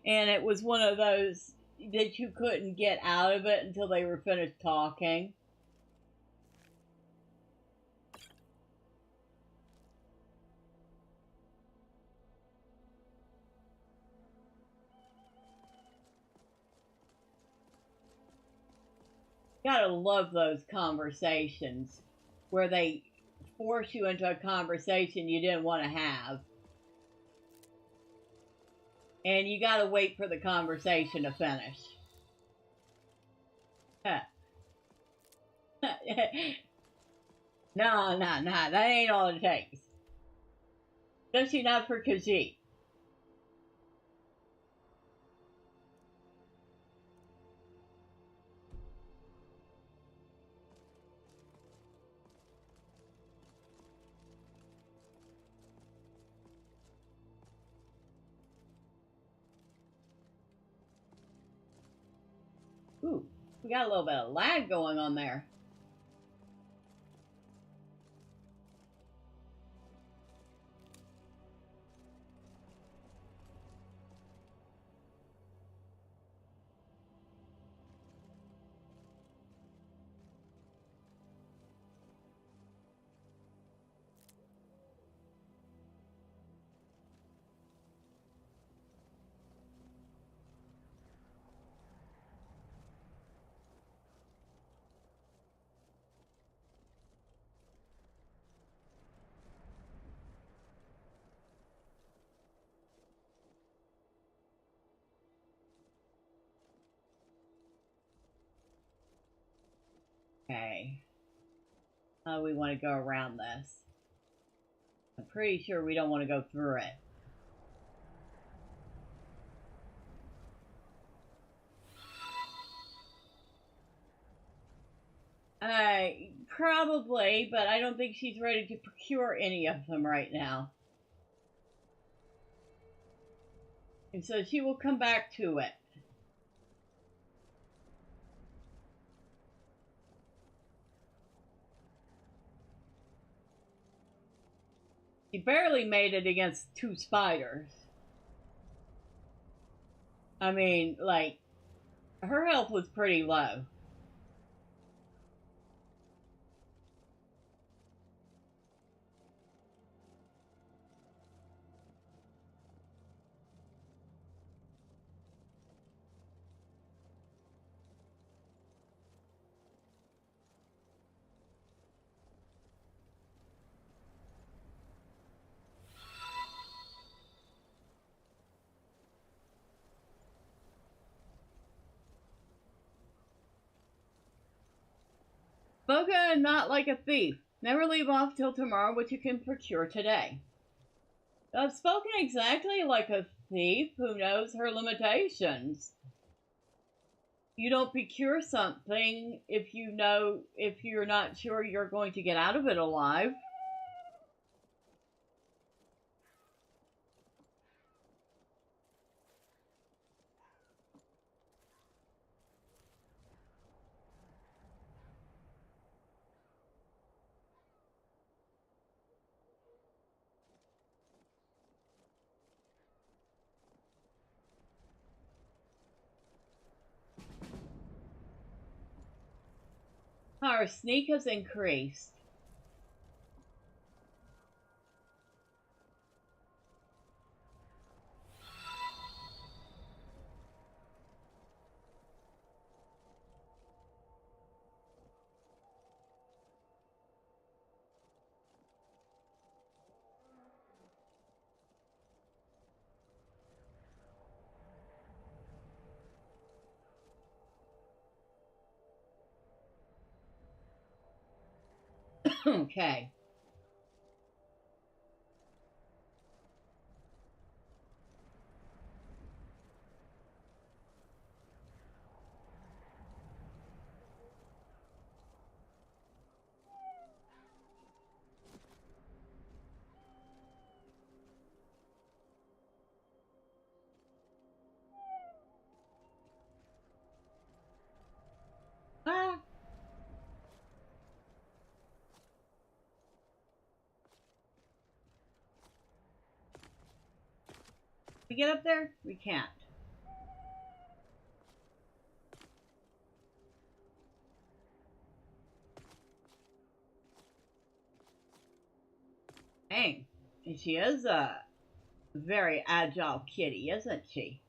and it was one of those that you couldn't get out of it until they were finished talking. Gotta love those conversations where they force you into a conversation you didn't want to have. And you gotta wait for the conversation to finish. No, that ain't all it takes. Especially not for Khajiit. Ooh, we got a little bit of lag going on there. Okay. How do we want to go around this? I'm pretty sure we don't want to go through it. Probably, but I don't think she's ready to procure any of them right now. And so she will come back to it. She barely made it against 2 spiders. I mean, like, her health was pretty low. Spoken not like a thief. Never leave off till tomorrow what you can procure today. I've spoken exactly like a thief who knows her limitations. You don't procure something if you're not sure you're going to get out of it alive. Our sneak has increased. Okay. Ah. We get up there? We can't. Dang. And she is a very agile kitty, isn't she?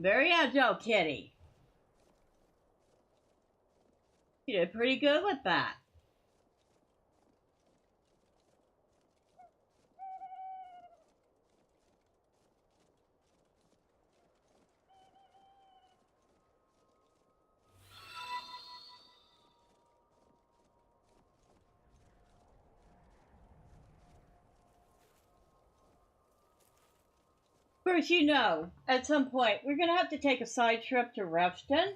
Very agile kitty. You did pretty good with that. Of course, you know, at some point, we're going to have to take a side trip to Refston.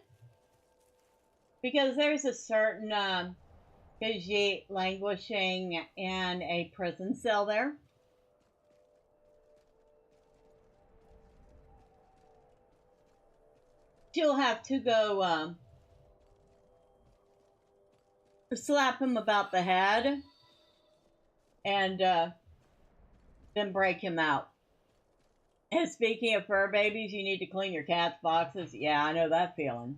Because there's a certain Khajiit languishing in a prison cell there. She'll have to go slap him about the head and then break him out. And speaking of fur babies, you need to clean your cat's boxes. Yeah, I know that feeling.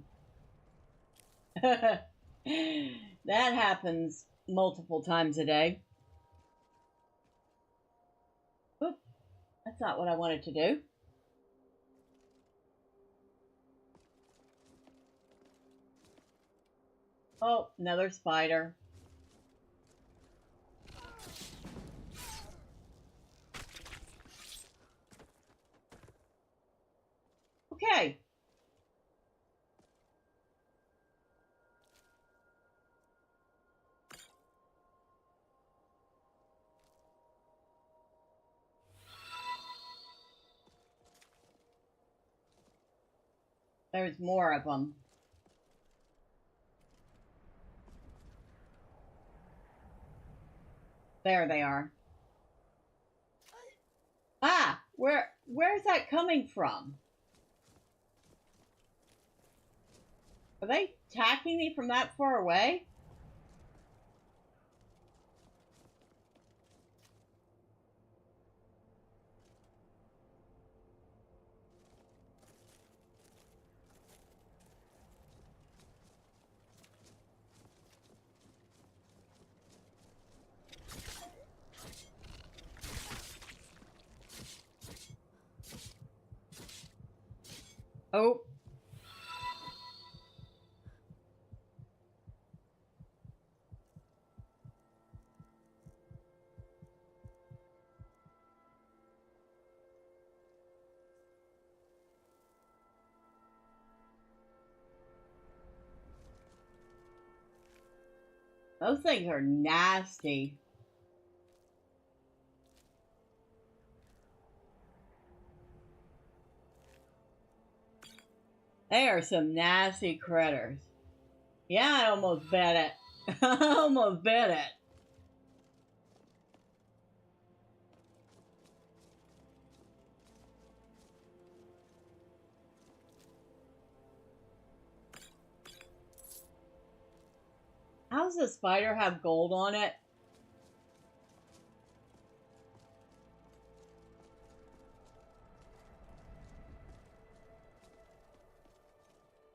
That happens multiple times a day. Oop, that's not what I wanted to do. Oh, another spider. Okay. There's more of them. There they are. Ah, where's that coming from? Are they attacking me from that far away? Oh. Those things are nasty. They are some nasty critters. Yeah, I almost bet it. I almost bet it. How does the spider have gold on it?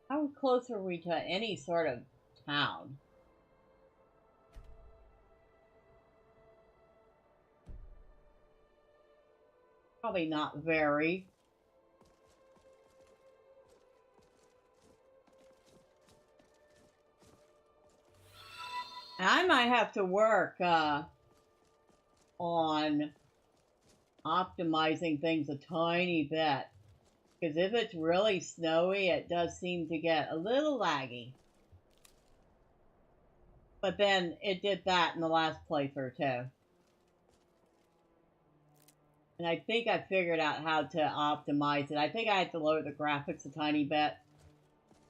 How close are we to any sort of town? Probably not very. I might have to work on optimizing things a tiny bit. Because if it's really snowy, it does seem to get a little laggy. But then it did that in the last playthrough too. And I think I figured out how to optimize it. I think I had to lower the graphics a tiny bit.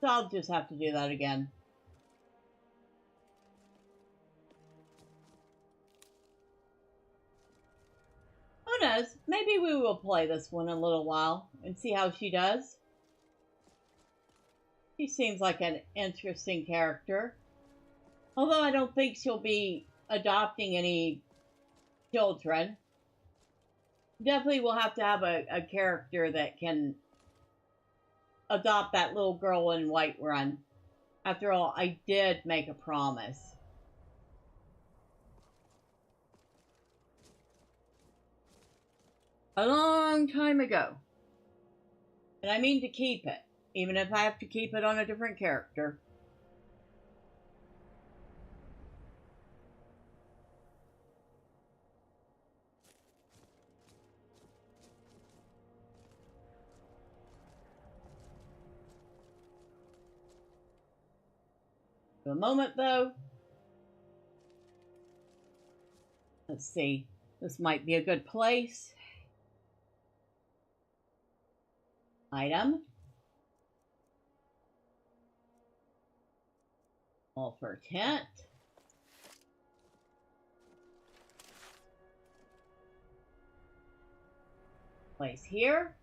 So I'll just have to do that again. Who knows? Maybe we will play this one in a little while and see how she does. She seems like an interesting character. Although I don't think she'll be adopting any children. Definitely will have to have a character that can adopt that little girl in Whiterun. After all, I did make a promise. A long time ago. And I mean to keep it, even if I have to keep it on a different character. For a moment, though. Let's see. This might be a good place. Item. All for tent. Place here.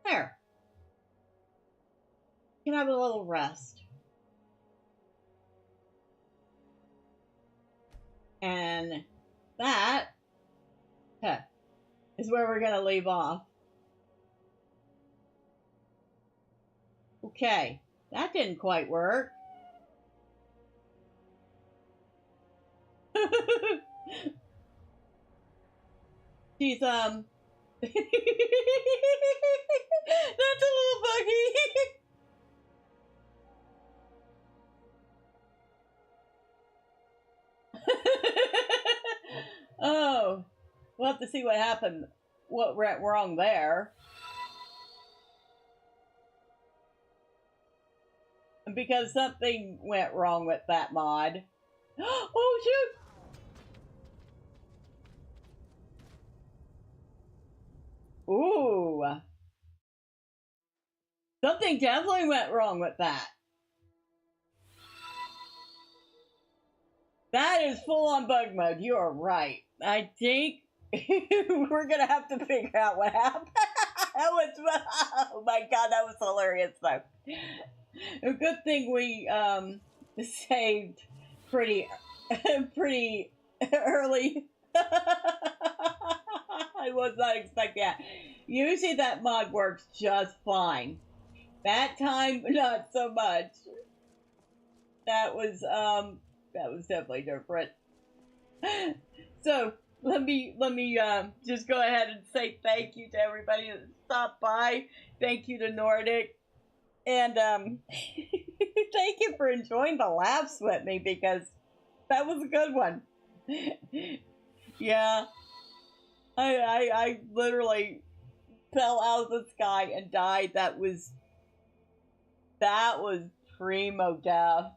There. You can have a little rest. And that is where we're going to leave off. Okay, that didn't quite work. She's, that's a little buggy. Oh, we'll have to see what happened, what went wrong there. Because something went wrong with that mod. Oh, shoot! Ooh. Something definitely went wrong with that. That is full-on bug mode. You are right. I think we're going to have to figure out what happened. Oh my god, that was hilarious though. A good thing we saved pretty early. I was not expecting that. Usually that mod works just fine. That time, not so much. That was definitely different. So let me just go ahead and say thank you to everybody that stopped by. Thank you to Nordic, and thank you for enjoying the laughs with me, because that was a good one. Yeah, I literally fell out of the sky and died. That was primo death.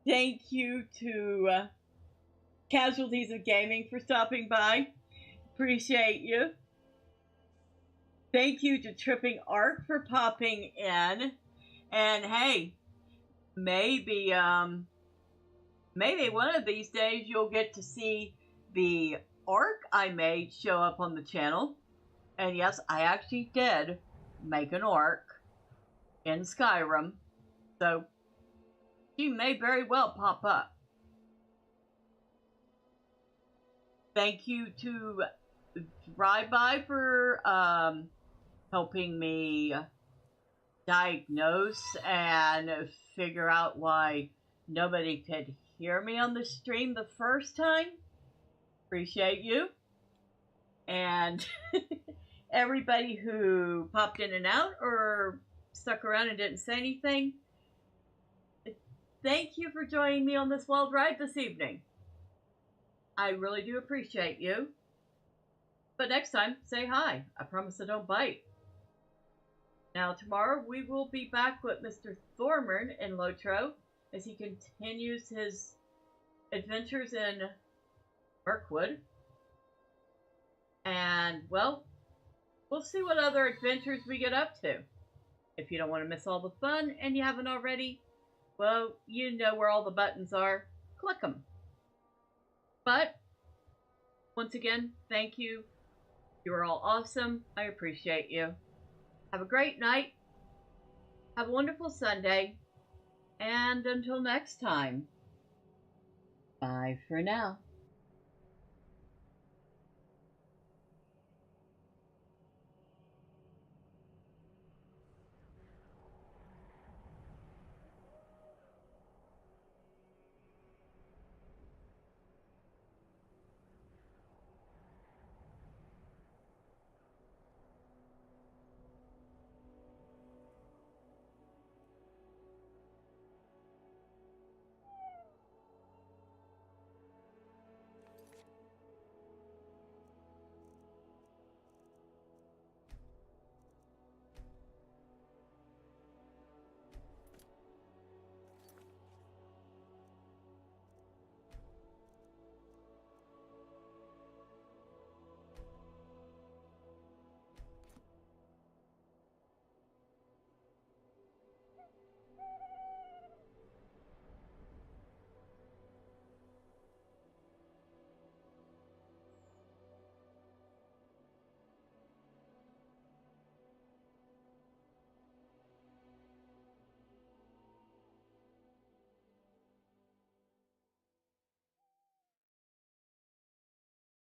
Thank you to Casualties of Gaming for stopping by. Appreciate you. Thank you to Tripping Art for popping in. And hey, maybe one of these days you'll get to see the arc I made show up on the channel. And yes, I actually did make an arc in Skyrim. So she may very well pop up. Thank you to Drive-By for helping me diagnose and figure out why nobody could hear me on the stream the first time. Appreciate you. And everybody who popped in and out or stuck around and didn't say anything, thank you for joining me on this wild ride this evening. I really do appreciate you. But next time, say hi. I promise I don't bite. Now, tomorrow we will be back with Mr. Thormern in Lotro as he continues his adventures in Mirkwood. And, well, we'll see what other adventures we get up to. If you don't want to miss all the fun and you haven't already, well, you know where all the buttons are. Click them. But, once again, thank you. You are all awesome. I appreciate you. Have a great night. Have a wonderful Sunday. And until next time, bye for now.